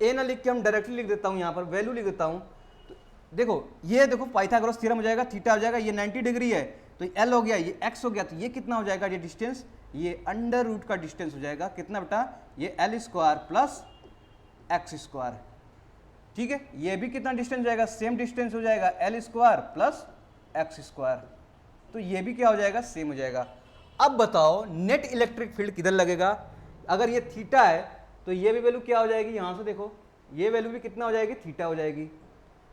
A ना लिख के हम डायरेक्टली लिख देता हूँ, यहाँ पर वैल्यू लिख देता हूँ। तो देखो ये देखो पाइथागोरस थ्योरम हो जाएगा, थीटा हो जाएगा, ये 90 डिग्री है तो L हो गया, ये X हो गया, तो ये कितना हो जाएगा, ये डिस्टेंस, ये अंडर रूट का डिस्टेंस हो जाएगा, कितना बेटा, ये L square plus x square. ठीक है, ये भी कितना डिस्टेंस जाएगा, सेम डिस्टेंस हो जाएगा, L square plus x square, तो ये भी क्या हो जाएगा, सेम हो जाएगा। अब बताओ नेट इलेक्ट्रिक फील्ड किधर लगेगा, अगर ये थीटा है तो ये भी वैल्यू क्या हो जाएगी, यहां से देखो ये वैल्यू भी कितना हो जाएगी, थीटा हो जाएगी,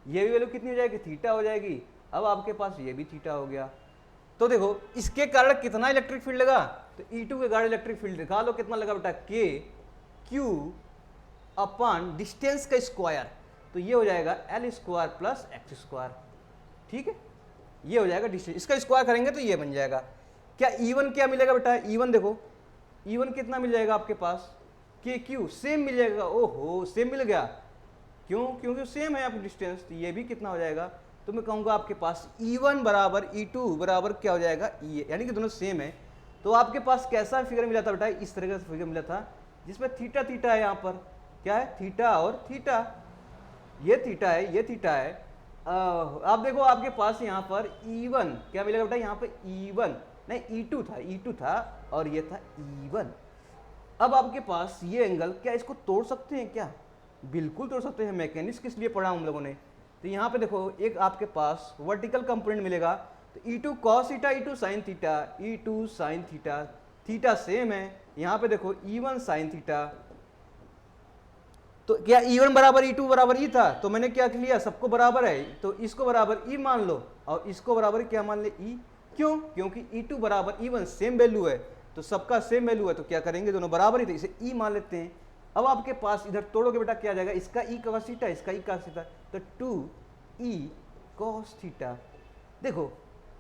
ये भी वैल्यू कितनी हो जाएगी, थीटा हो जाएगी। अब आपके पास ये भी थीटा हो गया, तो देखो इसके कारण कितना इलेक्ट्रिक फील्ड लगा, तो E2 के कारण इलेक्ट्रिक फील्ड दिखा लो कितना लगा बेटा, KQ अपॉन डिस्टेंस का स्क्वायर, तो ये हो जाएगा L square plus x square. ठीक है, ये हो जाएगा डिस्टेंस, इसका स्क्वायर करेंगे तो ये बन जाएगा। क्या E1 क्या मिलेगा बेटा, E1 देखो E1 कितना मिल जाएगा आपके पास, KQ सेम मिल जाएगा, ओहो सेम मिल गया, क्यों, क्योंकि सेम है आपका डिस्टेंस, तो ये भी कितना हो जाएगा, तो मैं कहूँगा आपके पास E1 बराबर E2 बराबर क्या हो जाएगा E, यानी कि दोनों सेम है। तो आपके पास कैसा फिगर मिला था बेटा, इस तरह का फिगर मिला था जिसमें थीटा थीटा है, यहाँ पर क्या है, थीटा और थीटा, ये थीटा है, ये थीटा है। आप देखो आपके पास यहाँ पर E1 क्या मिलेगा बेटा, यहाँ पर E1 नहीं E2 था, E2 था और ये था E1। अब आपके पास ये एंगल, क्या इसको तोड़ सकते हैं क्या, बिल्कुल तोड़ सकते हैं, मैकेनिक्स किस लिए पढ़ा हम लोगों ने। तो यहाँ पे देखो एक आपके पास वर्टिकल कंपोनेंट मिलेगा, तो E2 cos theta, E2 sin theta, E2 sin theta, theta same है। यहाँ पे देखो E1 sin थीटा, तो क्या E1 बराबर E2 बराबर E था, तो मैंने क्या लिया, सबको बराबर है तो इसको बराबर E मान लो और इसको बराबर क्या मान ले E, क्यों, क्योंकि E2 बराबर E1 सेम वैल्यू है, तो सबका सेम वैल्यू है, तो क्या करेंगे, दोनों बराबर ही, तो इसे E मान लेते हैं। अब आपके पास इधर तोड़ोगे बेटा क्या आ जाएगा, इसका E cos थीटा, इसका E cos थीटा, तो 2E cos थीटा। देखो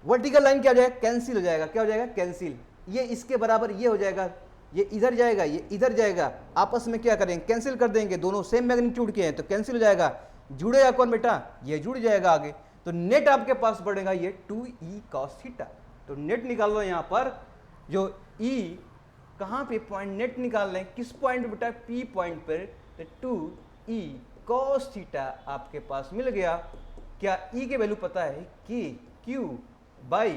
वर्टिकल लाइन क्या हो जाएगा, कैंसिल हो जाएगा, क्या हो जाएगा, कैंसिल, ये इसके बराबर ये हो जाएगा, ये इधर जाएगा, ये इधर जाएगा, आपस में क्या करेंगे, कैंसिल कर देंगे, दोनों सेम मैग्नीट्यूड के हैं तो कैंसिल हो जाएगा। जुड़ेगा कौन बेटा, ये जुड़ जाएगा आगे, तो नेट आपके पास बढ़ेगा ये 2E cos थीटा। तो नेट निकाल लो यहाँ पर, जो E कहाँ पे पॉइंट, नेट निकाल लें किस पॉइंट पे बेटा, P पॉइंट पर, तो 2E cos थीटा आपके पास मिल गया। क्या E के वैल्यू पता है, कि Q बाई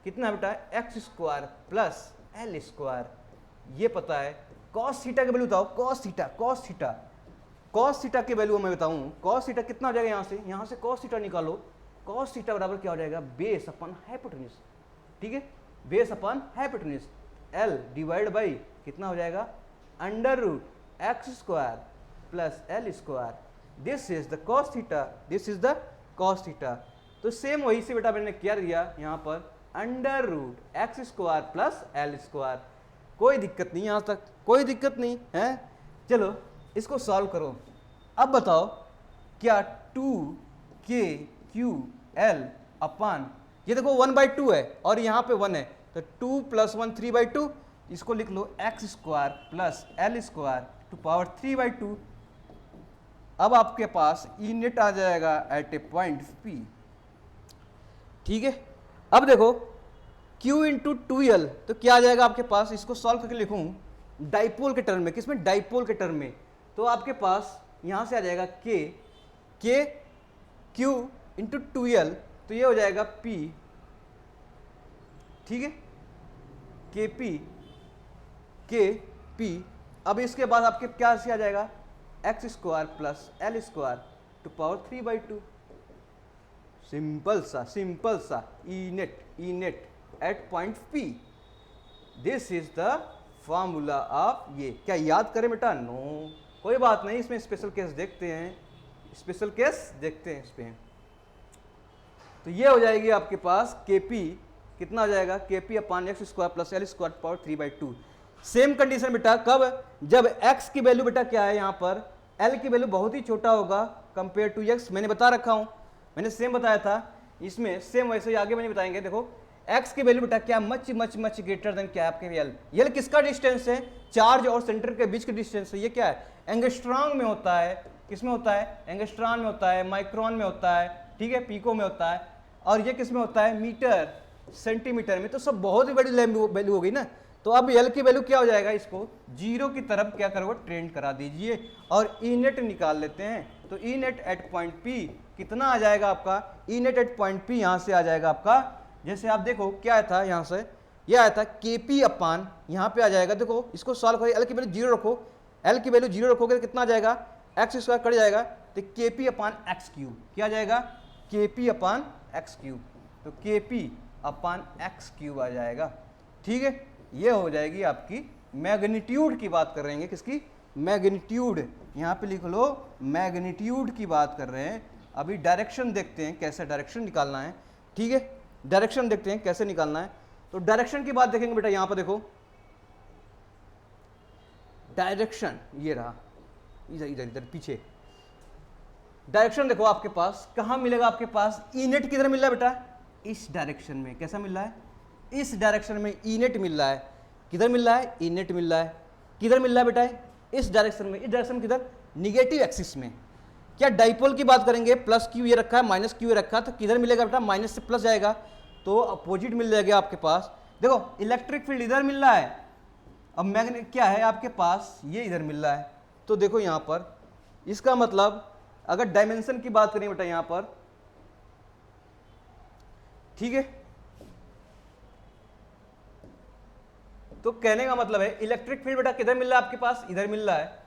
कितना बेटा, x square plus L square, ये पता है। cos थीटा के वैल्यू बताओ, cos theta, cos theta, cos theta के वैल्यू मैं बताऊं, cos थीटा कितना हो जाएगा, यहाँ से cos थीटा निकालो, cos थीटा बराबर क्या हो जाएगा, बेस अपन हाइपोटेन्यूज, ठीक है, base upon hypotenuse, L divide by कितना हो जाएगा, under root X square plus L square, this is the cos theta, this is the cos theta. तो सेम वही से बेटा मैंने क्या दिया यहाँ पर, under root X square plus L square, कोई दिक्कत नहीं, यहाँ तक कोई दिक्कत नहीं है। चलो इसको सॉल्व करो, अब बताओ क्या 2KQL अपान, ये देखो 1/2 है और यहाँ पे 1 है, तो 2 + 1 3/2, इसको लिख लो x square plus L square to power 3/2। अब आपके पास ई नेट आ जाएगा एट ए पॉइंट P, ठीक है। अब देखो Q इंटू 2L, तो क्या आ जाएगा आपके पास, इसको सॉल्व करके लिखूं डाइपोल के टर्म में, किसमें, डाइपोल के टर्म में, तो आपके पास यहां से आ जाएगा K Q इंटू 2L, तो ये हो जाएगा P, ठीक है, KP। अब इसके बाद आपके क्या से आ जाएगा, x square plus L square to power 3/2, simple सा E net at point P, this is the formula of ये। क्या याद करें बेटा, नो कोई बात नहीं, इसमें स्पेशल केस देखते हैं, स्पेशल केस देखते हैं इसमें। तो ये हो जाएगी आपके पास KP, कितना हो जाएगा, KP upon x square plus L square power 3/2। Same condition बेटा कब, जब x की वैल्यू बेटा क्या है, यहाँ पर l की वैल्यू बहुत ही छोटा होगा कंपेयर टू x, मैंने बता रखा हूँ, मैंने सेम बताया था, इसमें सेम वैसे ही आगे मैंने बताएंगे। देखो x की वैल्यू बेटा क्या, much much much greater than क्या आपके l किसका डिस्टेंस है, चार्ज और सेंटर के बीच का डिस्टेंस है, ये क्या है, एंगस्ट्रॉम में होता है, किसमें होता है, एंगस्ट्रॉन में होता है, माइक्रोन में होता है, ठीक है, पीको में होता है, और ये किस में होता है, मीटर सेंटीमीटर में, तो सब बहुत ही बड़ी वैल्यू हो गई ना। तो अब एल की वैल्यू क्या हो जाएगा, इसको 0 की तरफ क्या करोगे, ट्रेंड करा दीजिए और ई नेट निकाल लेते हैं। तो ई नेट एट पॉइंट P कितना आ जाएगा आपका, ई नेट एट पॉइंट P यहाँ से आ जाएगा आपका, जैसे आप देखो क्या था, यहाँ से यह आया था KP अपान, यहाँ पे आ जाएगा, देखो इसको सॉल्व करिए, एल की वैल्यू 0 रखो, एल की वैल्यू 0 रखोगे तो कितना आ जाएगा, एक्स स्क्वायर कट जाएगा, तो KP अपान एक्स क्यूब, क्या आ जाएगा, KP अपान एक्स क्यूब, तो KP अपान एक्स क्यूब आ जाएगा, ठीक है। ये हो जाएगी आपकी मैग्नीट्यूड की बात कर रहे हैं, किसकी, मैग्नीट्यूड, यहाँ पे लिख लो मैग्नीट्यूड की बात कर रहे हैं। अभी डायरेक्शन देखते हैं कैसे डायरेक्शन निकालना है, ठीक है, डायरेक्शन देखते हैं कैसे निकालना है। तो डायरेक्शन की बात देखेंगे बेटा, यहाँ पर देखो डायरेक्शन ये रहा, इधर इधर इधर पीछे डायरेक्शन देखो आपके पास कहाँ मिलेगा, आपके पास ई नेट किधर मिल रहा है बेटा, इस डायरेक्शन में, कैसा मिल रहा है, इस डायरेक्शन में ई नेट मिल रहा है, किधर मिल रहा है, ई नेट मिल रहा है, किधर मिल रहा है बेटा, इस डायरेक्शन में, इस डायरेक्शन में किधर, निगेटिव एक्सिस में, क्या डाइपोल की बात करेंगे, प्लस क्यू ये रखा है, माइनस क्यू ये रखा है, तो किधर मिलेगा बेटा, माइनस से प्लस जाएगा तो अपोजिट मिल जाएगा आपके पास। देखो इलेक्ट्रिक फील्ड इधर मिल रहा है, अब मैग्नेट क्या है आपके पास, ये इधर मिल रहा है। तो देखो यहां पर इसका मतलब अगर डायमेंशन की बात करें बेटा यहां पर, ठीक है, तो कहने का मतलब है इलेक्ट्रिक फील्ड बेटा किधर मिल रहा है आपके पास, इधर मिल रहा है।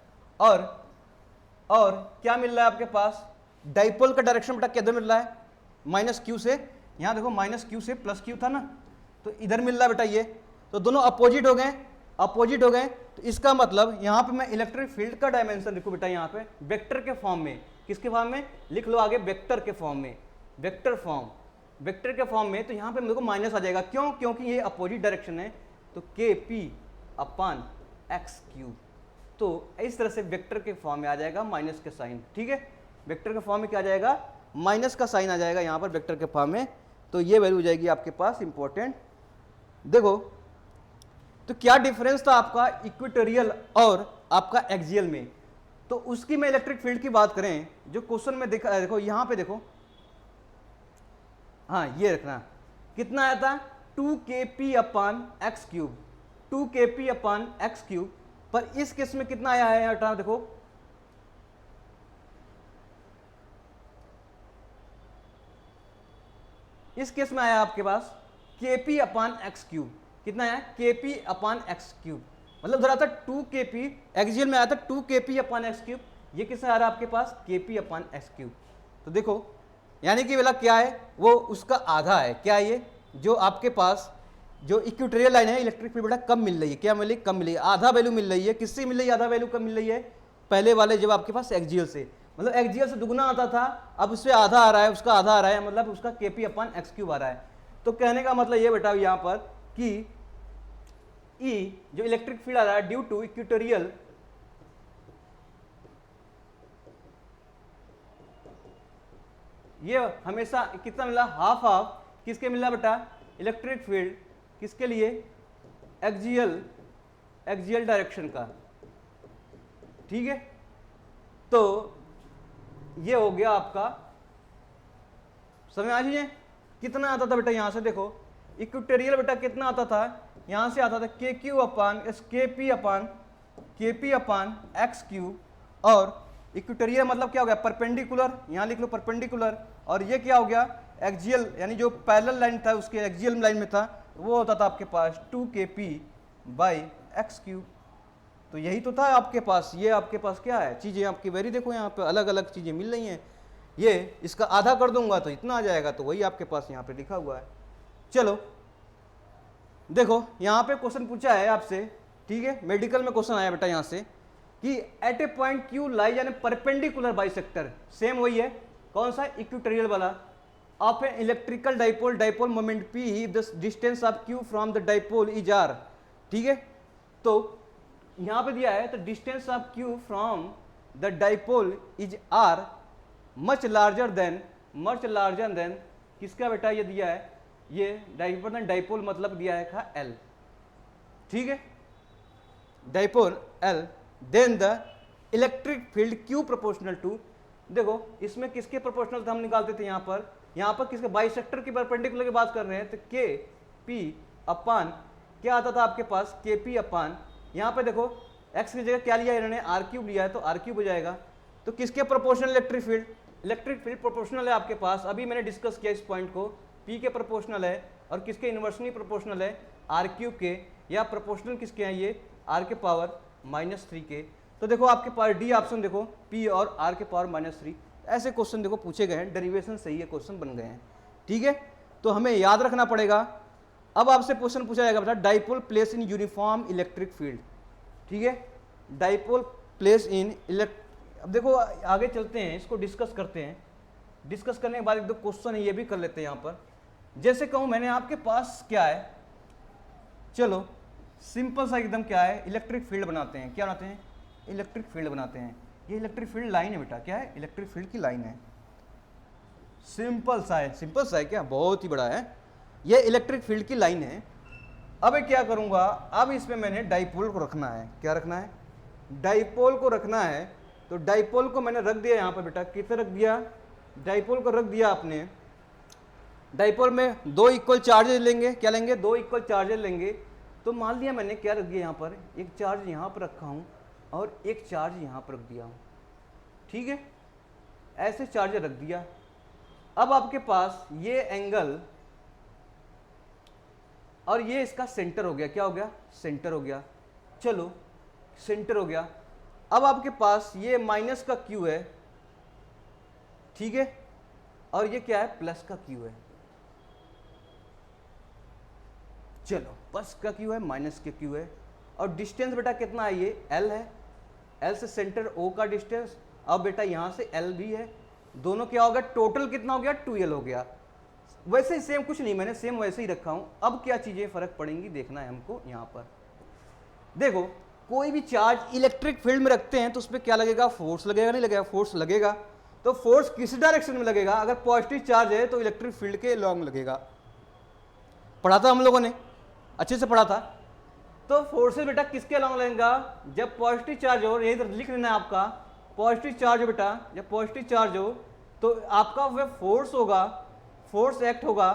और क्या मिल रहा है आपके पास, डाइपोल का डायरेक्शन बेटा किधर मिल रहा है, माइनस क्यू से, यहां देखो माइनस क्यू से प्लस क्यू था ना, तो इधर मिल रहा है बेटा ये, तो दोनों अपोजिट हो गए, अपोजिट हो गए। तो इसका मतलब यहां पे मैं इलेक्ट्रिक फील्ड का डायमेंशन लिखूं बेटा यहां पे वेक्टर के फॉर्म में, किसके फॉर्म में लिख लो आगे, वेक्टर के फॉर्म में, वेक्टर फॉर्म, वेक्टर के फॉर्म में। तो यहां पे देखो माइनस आ जाएगा, क्यों, क्योंकि ये अपोजिट डायरेक्शन है, तो के पी अपान एक्स क्यू, तो इस तरह से वेक्टर के फॉर्म में आ जाएगा माइनस के साइन, ठीक है, वेक्टर के फॉर्म में क्या आ जाएगा, माइनस का साइन आ जाएगा यहां पर वेक्टर के फॉर्म में। तो ये वैल्यू हो जाएगी आपके पास इंपॉर्टेंट। देखो तो क्या डिफरेंस था आपका इक्वेटोरियल और आपका एक्सियल में, तो उसकी मैं इलेक्ट्रिक फील्ड की बात करें जो क्वेश्चन में देखा, देखो यहां पे देखो, हाँ ये रखना, कितना आया था 2kp अपान एक्स क्यूब, 2kp अपान एक्स क्यूब, पर इस केस में कितना आया है यहाँ देखो, इस केस में आया आपके पास kp अपान एक्स क्यूब, कितना आया kp अपान एक्स क्यूब, मतलब धरा था 2kp, एक्सियल में आया था 2kp अपान एक्स क्यूब, ये किससे आ रहा है आपके पास kp अपान एक्स क्यूब। तो देखो यानी कि वाला क्या है, वो उसका आधा है, क्या है ये, जो आपके पास जो इक्वेटोरियल लाइन है इलेक्ट्रिक फील्ड बेटा कम मिल रही है, क्या मिल रही है, कम मिल रही है, आधा वैल्यू मिल रही है, किससे मिल रही है आधा वैल्यू कम मिल रही है, पहले वाले जब आपके पास एक्सियल से, मतलब एक्सियल से दुगुना आता था, अब उससे आधा आ रहा है, उसका आधा आ रहा है, मतलब उसका kp अपान एक्स क्यूब आ रहा है। तो कहने का मतलब ये बेटा यहाँ पर कि E जो इलेक्ट्रिक फील्ड आ रहा है ड्यू टू इक्वेटोरियल, ये हमेशा कितना मिला, हाफ हाफ, किसके मिला बेटा, इलेक्ट्रिक फील्ड किसके लिए, एक्सियल, एक्सियल डायरेक्शन का, ठीक है। तो ये हो गया आपका, समझ आ जाइए, कितना आता था बेटा यहां से देखो, इक्वेटोरियल बेटा कितना आता था, यहां से आता था के क्यू अपान के पी अपान एक्स क्यू, और इक्वेटोरियल मतलब क्या हो गया, परपेंडिकुलर, यहां लिख लो परपेंडिकुलर, और ये क्या हो गया एक्सियल, यानी जो पैरेलल लाइन था उसके एक्सियल लाइन में था, वो होता था आपके पास 2kp बाई एक्स क्यूब। तो यही तो था आपके पास, ये आपके पास क्या है, चीज़ें आपकी वेरी देखो यहाँ पे अलग अलग चीज़ें मिल रही हैं, ये इसका आधा कर दूंगा तो इतना आ जाएगा, तो वही आपके पास यहाँ पे लिखा हुआ है। चलो देखो यहाँ पे क्वेश्चन पूछा है आपसे, ठीक है, मेडिकल में क्वेश्चन आया बेटा यहाँ से कि एट ए पॉइंट क्यू लाई यानी परपेंडिकुलर बाइसेक्टर, सेम वही है, कौन सा, इक्वेटोरियल वाला, of an electrical dipole, dipole moment p, the distance of q from the dipole is r, ठीक है। तो यहां पे दिया है, तो distance of q from the dipole is r much larger than किसका बेटा, ये दिया है, ये डाइपोल, डाइपोल मतलब दिया है था l, ठीक है, dipole l, then the electric field q proportional to, देखो इसमें किसके प्रोपोर्शनल हम निकालते थे यहाँ पर किसके, बाइसेक्टर की परपेंडिकुलर की बात कर रहे हैं, तो के पी अपान क्या आता था आपके पास, के पी अपान, यहाँ पे देखो x की जगह क्या लिया इन्होंने, आर क्यूब लिया है, तो आर क्यूब हो जाएगा। तो किसके प्रोपोर्शनल इलेक्ट्रिक फील्ड प्रोपोर्शनल है आपके पास, अभी मैंने डिस्कस किया इस पॉइंट को, p के प्रोपोर्शनल है, और किसके इन्वर्सली प्रोपोर्शनल है, आर क्यूब के, या प्रोपोर्शनल किसके हैं ये, r के पावर -3 के। तो देखो आपके पास डी ऑप्शन देखो, p और r के पावर -3, ऐसे क्वेश्चन देखो पूछे गए हैं, डेरिवेशन सही है, क्वेश्चन बन गए हैं, ठीक है। तो हमें याद रखना पड़ेगा। अब आपसे क्वेश्चन पूछा जाएगा बेटा, dipole place in uniform electric field, ठीक है, डाइपोल प्लेस इन अब देखो आगे चलते हैं, इसको डिस्कस करते हैं, डिस्कस करने के बाद एक दो क्वेश्चन है ये भी कर लेते हैं यहाँ पर। जैसे कहूँ मैंने आपके पास क्या है, चलो सिंपल सा एकदम क्या है, इलेक्ट्रिक फील्ड बनाते हैं, क्या बनाते हैं, इलेक्ट्रिक फील्ड बनाते हैं। ये इलेक्ट्रिक फील्ड लाइन है बेटा, क्या है, इलेक्ट्रिक फील्ड की लाइन है, सिंपल सा है क्या, बहुत ही बड़ा है, ये इलेक्ट्रिक फील्ड की लाइन है। अब क्या करूंगा, अब इसमें मैंने डाइपोल को रखना है, क्या रखना है, डाइपोल को रखना है, तो डाइपोल को मैंने रख दिया यहाँ पर बेटा, कितने रख दिया, डाइपोल को रख दिया आपने, डाइपोल में दो इक्वल चार्जेस लेंगे, क्या लेंगे, दो इक्वल चार्जेस लेंगे। तो मान लिया मैंने क्या रख दिया यहाँ पर, एक चार्ज यहाँ पर रखा हूँ और एक चार्ज यहाँ पर रख दिया हूँ, ठीक है, ऐसे चार्ज रख दिया। अब आपके पास ये एंगल और ये इसका सेंटर हो गया, क्या हो गया, सेंटर हो गया, चलो सेंटर हो गया। अब आपके पास ये माइनस का क्यू है, ठीक है, और ये क्या है, प्लस का क्यू है, चलो प्लस का क्यू है, माइनस का क्यू है, और डिस्टेंस बेटा कितना है, ये एल है, एल से सेंटर ओ का डिस्टेंस, अब बेटा यहां से एल भी है, दोनों क्या हो गया, टोटल कितना हो गया, 2l हो गया। वैसे ही सेम, कुछ नहीं, मैंने सेम वैसे ही रखा हूं। अब क्या चीजें फर्क पड़ेंगी देखना है हमको। यहां पर देखो, कोई भी चार्ज इलेक्ट्रिक फील्ड में रखते हैं तो उस पर क्या लगेगा, फोर्स लगेगा, नहीं लगेगा, फोर्स लगेगा। तो फोर्स किस डायरेक्शन में लगेगा, अगर पॉजिटिव चार्ज है तो इलेक्ट्रिक फील्ड के लॉन्ग लगेगा, पढ़ा था हम लोगों ने, अच्छे से पढ़ा था। तो फोर्सेस बेटा किसके लॉन्ग लगेगा, जब पॉजिटिव चार्ज हो, यही लिख लेना है आपका, पॉजिटिव चार्ज हो बेटा, जब पॉजिटिव चार्ज हो तो आपका वह फोर्स होगा, फोर्स एक्ट होगा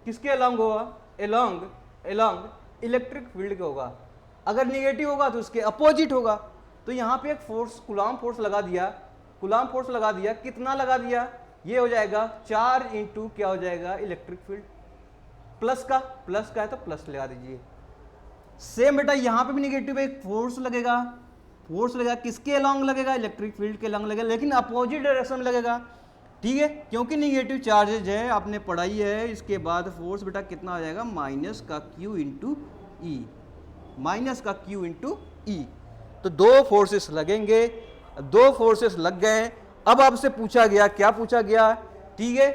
किसके अलोंग होगा, अलोंग इलेक्ट्रिक फील्ड के होगा। अगर निगेटिव होगा तो उसके अपोजिट होगा। तो यहाँ पे एक फोर्स, कूलॉम फोर्स लगा दिया, कूलॉम फोर्स लगा दिया, कितना लगा दिया, ये हो जाएगा 4 इंटू क्या हो जाएगा, इलेक्ट्रिक फील्ड, प्लस का है तो प्लस लगा दीजिए। सेम बेटा यहाँ पे भी निगेटिव है, एक फोर्स लगेगा, फोर्स लगेगा किसके अलोंग लगेगा, इलेक्ट्रिक फील्ड के अलोंग लगेगा, लेकिन अपोजिट डायरेक्शन में लगेगा, ठीक है, क्योंकि निगेटिव चार्जेज है, आपने पढ़ाई है। इसके बाद फोर्स बेटा कितना आ जाएगा, माइनस का क्यू इंटू ई, माइनस का क्यू इंटू ई। तो दो फोर्सेस लगेंगे, दो फोर्सेस लग गए। अब आपसे पूछा गया, क्या पूछा गया, ठीक है,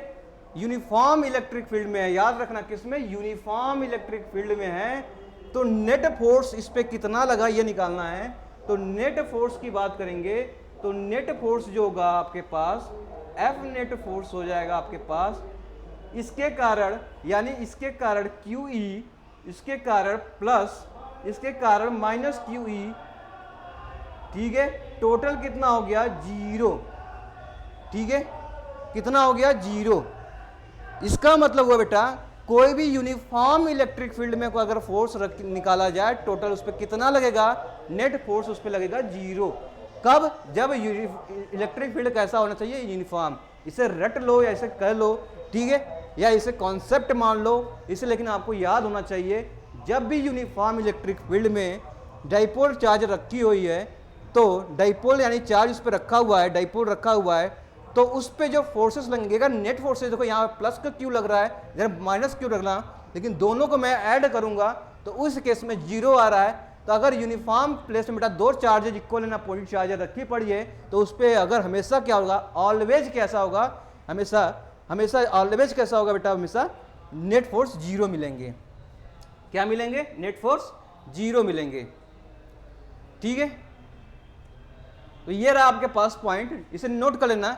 यूनिफॉर्म इलेक्ट्रिक फील्ड में है, याद रखना किसमें, यूनिफॉर्म इलेक्ट्रिक फील्ड में है, तो नेट फोर्स इस पे कितना लगा ये निकालना है। तो नेट फोर्स की बात करेंगे तो नेट फोर्स जो होगा आपके पास, एफ नेट फोर्स हो जाएगा आपके पास, इसके कारण, यानी इसके कारण क्यू ई, इसके कारण प्लस, इसके कारण माइनस क्यू ई, ठीक है, टोटल कितना हो गया, 0, ठीक है, कितना हो गया, 0। इसका मतलब हुआ बेटा, कोई भी यूनिफॉर्म इलेक्ट्रिक फील्ड में कोई अगर फोर्स निकाला जाए, टोटल उस पर कितना लगेगा, नेट फोर्स उस पर लगेगा 0। कब, जब इलेक्ट्रिक फील्ड कैसा होना चाहिए, यूनिफॉर्म। इसे रट लो या इसे कह लो, ठीक है, या इसे कॉन्सेप्ट मान लो, इसे लेकिन आपको याद होना चाहिए, जब भी यूनिफॉर्म इलेक्ट्रिक फील्ड में डाइपोल चार्ज रखी हुई है, तो डाइपोल यानी चार्ज उस पर रखा हुआ है, डाइपोल रखा हुआ है, तो उस पर जो फोर्सेस लगेगा, नेट फोर्सेस, देखो यहाँ प्लस का क्यू लग रहा है, इधर माइनस क्यू लग रहा है, लेकिन दोनों को मैं ऐड करूंगा तो उस केस में 0 आ रहा है। तो अगर यूनिफॉर्म प्लेस में बेटा दो charges equal and opposite charge रखी पड़ी है, तो उस पर अगर हमेशा क्या होगा, ऑलवेज कैसा होगा, हमेशा ऑलवेज कैसा होगा बेटा, हमेशा नेट फोर्स 0 मिलेंगे। क्या मिलेंगे, नेट फोर्स 0 मिलेंगे, ठीक है। तो ये रहा आपके पास पॉइंट, इसे नोट कर लेना।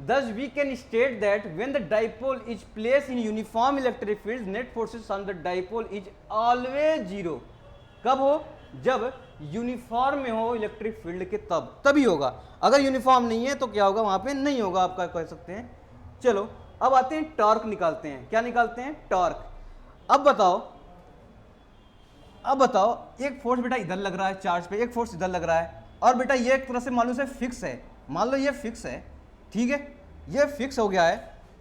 Thus we can state that when the dipole is placed in uniform electric field, net forces on the dipole is always 0। कब हो, जब यूनिफॉर्म में हो इलेक्ट्रिक फील्ड के, तभी होगा। अगर यूनिफॉर्म नहीं है तो क्या होगा, वहां पे नहीं होगा, आपका कह सकते हैं। चलो अब आते हैं टॉर्क निकालते हैं, क्या निकालते हैं, टॉर्क। अब बताओ एक फोर्स बेटा इधर लग रहा है चार्ज पे, एक फोर्स इधर लग रहा है, और बेटा ये एक तरह से मान लो से फिक्स है, मान लो ये फिक्स है, ठीक है, ये फिक्स हो गया है,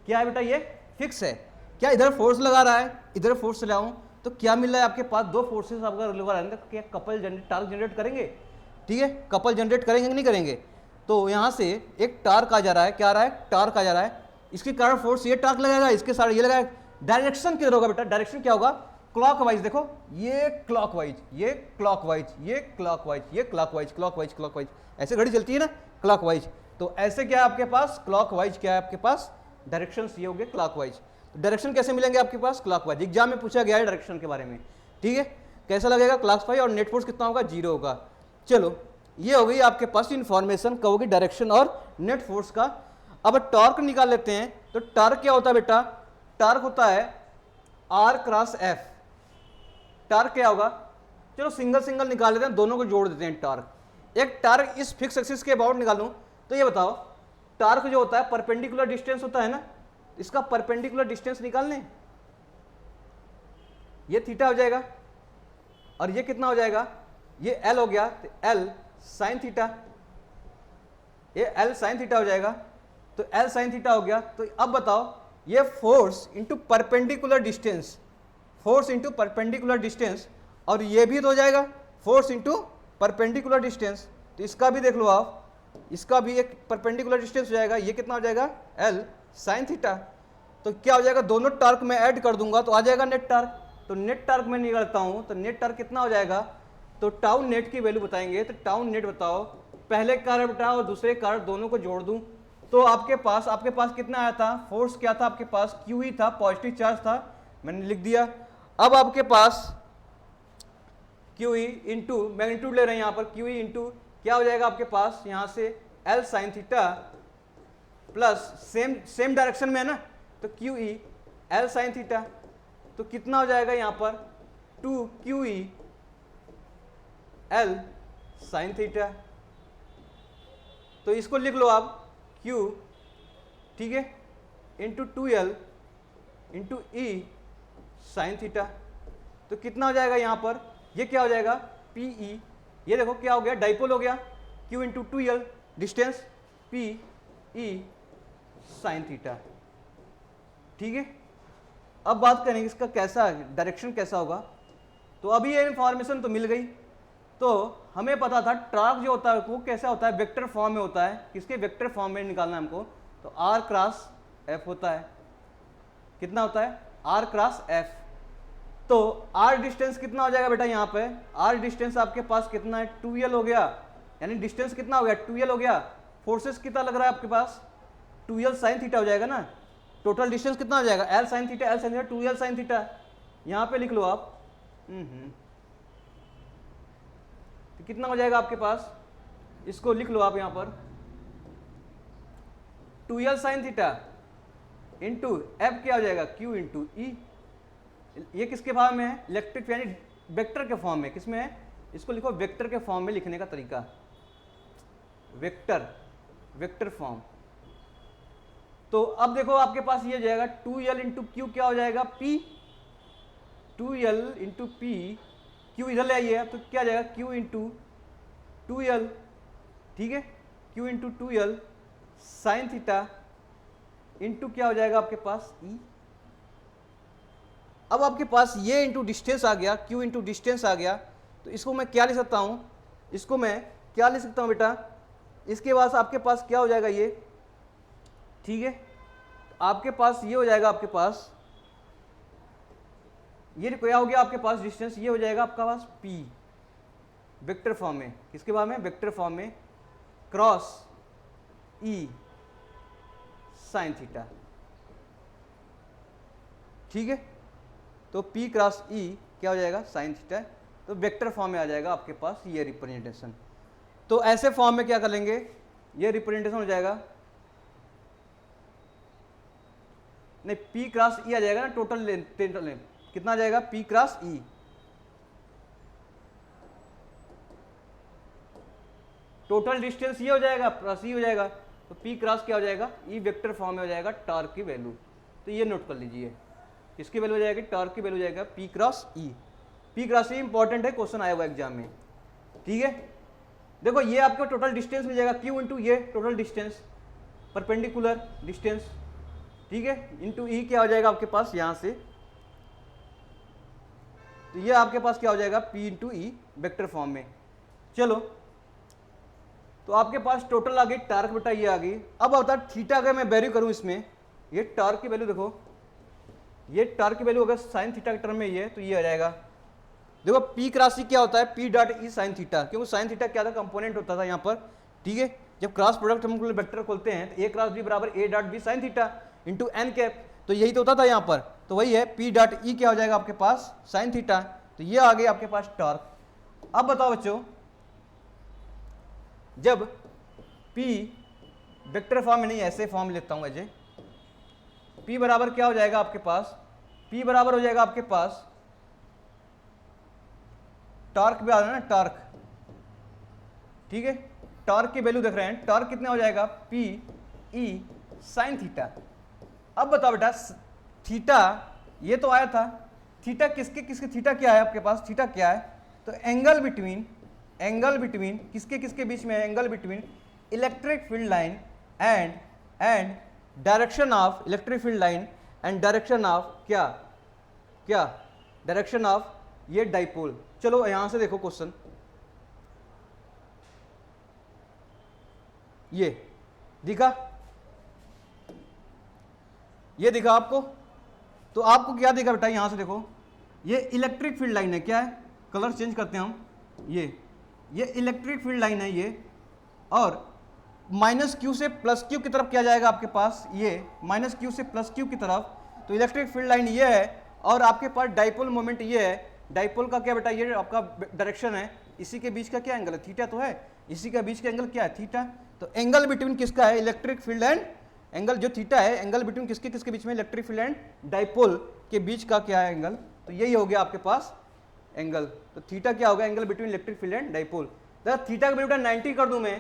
क्या है बेटा, ये फिक्स है। क्या इधर फोर्स लगा रहा है, इधर फोर्स लगाऊं तो क्या मिल रहा है आपके पास, दो फोर्सेस अगर लगा रहे हैं तो क्या कपल जनरेट, टार्क जनरेट करेंगे, ठीक है, कपल जनरेट करेंगे कि नहीं करेंगे। तो यहाँ से एक टार्क आ जा रहा है, क्या आ रहा है, टार्क आ जा रहा है, इसके कारण फोर्स ये टार्क लगेगा, इसके साथ ये लगाएगा। डायरेक्शन किधर होगा बेटा, डायरेक्शन क्या होगा, क्लॉकवाइज। देखो ये क्लॉकवाइज, ये क्लॉकवाइज, ये क्लॉकवाइज, ये क्लॉकवाइज, क्लॉकवाइज, क्लॉकवाइज, ऐसे घड़ी चलती है ना, क्लॉकवाइज। तो ऐसे क्या है आपके पास, क्लॉकवाइज क्या है आपके पास, डायरेक्शन ये हो गए क्लॉकवाइज। तो डायरेक्शन कैसे मिलेंगे आपके पास, क्लॉकवाइज। एग्जाम में पूछा गया है डायरेक्शन के बारे में, ठीक है, कैसा लगेगा, क्लॉकवाइज, और नेट फोर्स कितना होगा, 0 होगा। चलो ये हो गई आपके पास इंफॉर्मेशन कहोगे डायरेक्शन और नेट फोर्स का। अब टॉर्क निकाल लेते हैं। तो टॉर्क क्या होता है बेटा, टॉर्क होता है R क्रॉस F। टॉर्क क्या होगा, चलो सिंगल सिंगल निकाल लेते हैं, दोनों को जोड़ देते हैं। टॉर्क एक टार्क इस फिक्स एक्सिस के अबाउट निकालूं, तो ये बताओ टार्क जो होता है परपेंडिकुलर डिस्टेंस होता है ना, इसका परपेंडिकुलर डिस्टेंस निकालने, ये थीटा हो जाएगा और ये कितना हो जाएगा, ये एल हो गया, तो एल साइन थीटा, ये एल साइन थीटा हो जाएगा, तो एल साइन थीटा हो गया। तो अब बताओ ये force into perpendicular distance, force into perpendicular distance, और ये भी तो हो जाएगा फोर्स इंटू परपेंडिकुलर डिस्टेंस, तो इसका भी देख लो आप, इसका भी एक परपेंडिकुलर डिस्टेंस हो जाएगा, ये कितना हो जाएगा एल साइन थीटा। तो क्या हो जाएगा, दोनों टार्क में ऐड कर दूंगा तो आ जाएगा नेट टार्क, तो नेट टार्क में निकालता हूं तो नेट टार्क कितना हो जाएगा, तो टाउ नेट की वैल्यू बताएंगे, तो टाउ नेट बताओ, पहले कार्य बताओ और दूसरे कार्य दोनों को जोड़ दूं, तो आपके पास कितना आया था, फोर्स क्या था आपके पास, क्यू ही था, पॉजिटिव चार्ज था, मैंने लिख दिया। अब आपके पास क्यू ई इंटू मैग्नीट्यूड ले रहे हैं यहाँ पर, क्यू ई इंटू क्या हो जाएगा आपके पास, यहाँ से L sine theta plus same direction में है ना, तो Q E L sine theta, तो कितना हो जाएगा यहाँ पर 2 Q E L sine theta. तो इसको लिख लो आप Q, ठीक है, इंटू 2L इंटू ई साइन थीटा, तो कितना हो जाएगा यहाँ पर, ये क्या हो जाएगा PE, ये देखो क्या हो गया, डाइपोल हो गया, Q into 2L distance, PE sine theta, ठीक है। अब बात करेंगे इसका कैसा डायरेक्शन कैसा होगा, तो अभी ये इंफॉर्मेशन तो मिल गई, तो हमें पता था टार्क जो होता है वो कैसा होता है, वेक्टर फॉर्म में होता है, किसके वेक्टर फॉर्म में निकालना है हमको, तो r क्रॉस f होता है, कितना होता है r क्रॉस f, तो r डिस्टेंस कितना हो जाएगा बेटा, यहाँ पे r डिस्टेंस आपके पास कितना है 2l हो गया, यानी डिस्टेंस कितना हो गया 2l हो गया, फोर्सेस कितना लग रहा है आपके पास 2l साइन थीटा हो जाएगा ना, टोटल डिस्टेंस कितना हो जाएगा l sine theta 2l sine theta, यहाँ पे लिख लो आप, तो कितना हो जाएगा आपके पास, इसको लिख लो आप यहाँ पर 2l sign theta into F क्या हो जाएगा Q इंटू ई, ये किसके फॉर्म में है, इलेक्ट्रिक यानी वेक्टर के फॉर्म में, किसमें है, इसको लिखो वेक्टर के फॉर्म में लिखने का तरीका, वेक्टर फॉर्म। तो अब देखो आपके पास ये जाएगा 2l इंटू क्यू क्या हो जाएगा P, 2l into P, Q इधर ले आइए, तो क्या जाएगा Q इंटू 2l, ठीक है, Q into 2l sign theta into क्या हो जाएगा आपके पास E। अब आपके पास ये इंटू डिस्टेंस आ गया, Q इंटू डिस्टेंस आ गया, तो इसको मैं क्या लिख सकता हूँ, इसको मैं क्या लिख सकता हूँ बेटा, इसके बाद आपके पास क्या हो जाएगा ये, ठीक है, आपके पास ये हो जाएगा, आपके पास ये क्या हो गया आपके पास डिस्टेंस, ये हो जाएगा आपका पास P वेक्टर फॉर्म में, किसके बाद में वेक्टर फॉर्म में, क्रॉस E साइन थीटा, ठीक है, तो P क्रॉस E क्या हो जाएगा साइन थीटा, तो वेक्टर फॉर्म में आ जाएगा आपके पास ये रिप्रेजेंटेशन। तो ऐसे फॉर्म में क्या कर लेंगे, ये रिप्रेजेंटेशन हो जाएगा, नहीं P क्रॉस E आ जाएगा ना, टोटल लेंथ कितना आ जाएगा P cross E, total distance ये हो जाएगा प्लस ई हो जाएगा, तो P क्रॉस क्या हो जाएगा E वेक्टर फॉर्म में हो जाएगा टॉर्क की वैल्यू, तो ये नोट कर लीजिए, किसकी वैल्यू हो जाएगी, टॉर्क की वैल्यू हो जाएगा P cross E। P cross E important है, क्वेश्चन आया हुआ एग्जाम में, ठीक है। देखो ये आपको टोटल डिस्टेंस मिल जाएगा Q इंटू ये टोटल डिस्टेंस परपेंडिकुलर डिस्टेंस, ठीक है, इंटू E क्या हो जाएगा आपके पास यहाँ से, तो ये आपके पास क्या हो जाएगा P into E vector form में। चलो तो आपके पास टोटल आ गई टार्क बेटा, ये आ गई। अब बता थीटा अगर मैं वैल्यू करूं इसमें, ये टार्क की वैल्यू देखो, ये टार्क की वैल्यू अगर साइन थीटा के टर्म में ये है तो ये आ जाएगा, देखो P क्रॉस E क्या होता है P dot E sine theta, क्योंकि साइन थीटा क्या था कंपोनेंट होता था यहाँ पर, ठीक है। जब क्रॉस प्रोडक्ट हम वेक्टर खोलते हैं तो A क्रॉस B बराबर A dot B sine theta into N cap, तो यही तो होता था यहाँ पर, तो वही है P डॉट E क्या हो जाएगा आपके पास साइन थीटा, तो ये आ गई आपके पास टॉर्क। अब बताओ बच्चों, जब P वेक्टर फॉर्म में नहीं ऐसे फॉर्म लेता हूं अजय, P बराबर क्या हो जाएगा आपके पास, P बराबर हो जाएगा आपके पास टॉर्क भी आ रहा है ना, टॉर्क ठीक है, टॉर्क की वैल्यू देख रहे हैं, टॉर्क कितना हो जाएगा पी ई साइन थीटा। अब बताओ बेटा थीटा ये तो आया था, थीटा किसके किसके, थीटा क्या है आपके पास, थीटा क्या है, तो एंगल बिटवीन किसके किसके बीच में है, angle between electric field line and direction of electric field line and direction of क्या क्या डायरेक्शन ऑफ ये डाइपोल। चलो यहां से देखो क्वेश्चन, ये दिखा, ये दिखा आपको, तो आपको क्या दिखा बेटा, यहां से देखो ये इलेक्ट्रिक फील्ड लाइन है, क्या है, कलर चेंज करते हैं हम, ये इलेक्ट्रिक फील्ड लाइन है ये, और माइनस क्यू से प्लस क्यू की तरफ क्या जाएगा आपके पास, ये माइनस क्यू से प्लस क्यू की तरफ, तो इलेक्ट्रिक फील्ड लाइन ये है, और आपके पास डाइपोल मोमेंट ये है, डाइपोल का क्या बेटा, ये आपका डायरेक्शन है, इसी के बीच का क्या एंगल है, थीटा तो है, इसी का बीच का एंगल क्या है, थीटा। तो एंगल बिटवीन किसका है, इलेक्ट्रिक फील्ड एंड, एंगल जो थीटा है, एंगल बिटवीन किसके किसके बीच में, इलेक्ट्रिक फील्ड एंड डाइपोल के बीच का क्या है एंगल, तो यही हो गया आपके पास एंगल। तो थीटा क्या होगा, angle between electric field and dipole. तो थीटा का वैल्यू 90 कर दूं मैं,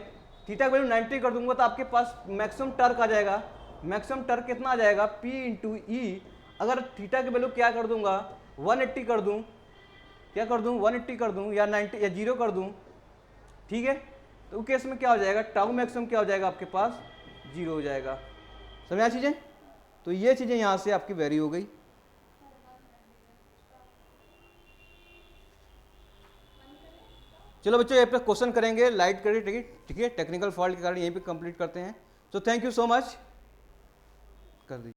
थीटा का वैल्यू 90 कर दूंगा तो आपके पास मैक्सिमम टर्क आ जाएगा, मैक्सिमम टर्क कितना आ जाएगा, P इंटू ई। अगर थीटा की वैल्यू क्या कर दूंगा, 180 कर दूं, क्या कर दूं, 180 कर दूं या 90 या 0 कर दूं, ठीक है, तो केस में क्या हो जाएगा, टाउ मैक्सिमम क्या हो जाएगा आपके पास, 0 हो जाएगा। समझ आया चीजें, तो ये चीजें यहां से आपकी वेरी हो गई। चलो बच्चों ये पे क्वेश्चन करेंगे, लाइट करिए, ठीक है, टेक्निकल फॉल्ट के कारण यहीं पे कंप्लीट करते हैं। तो थैंक यू सो मच, कर दीजिए।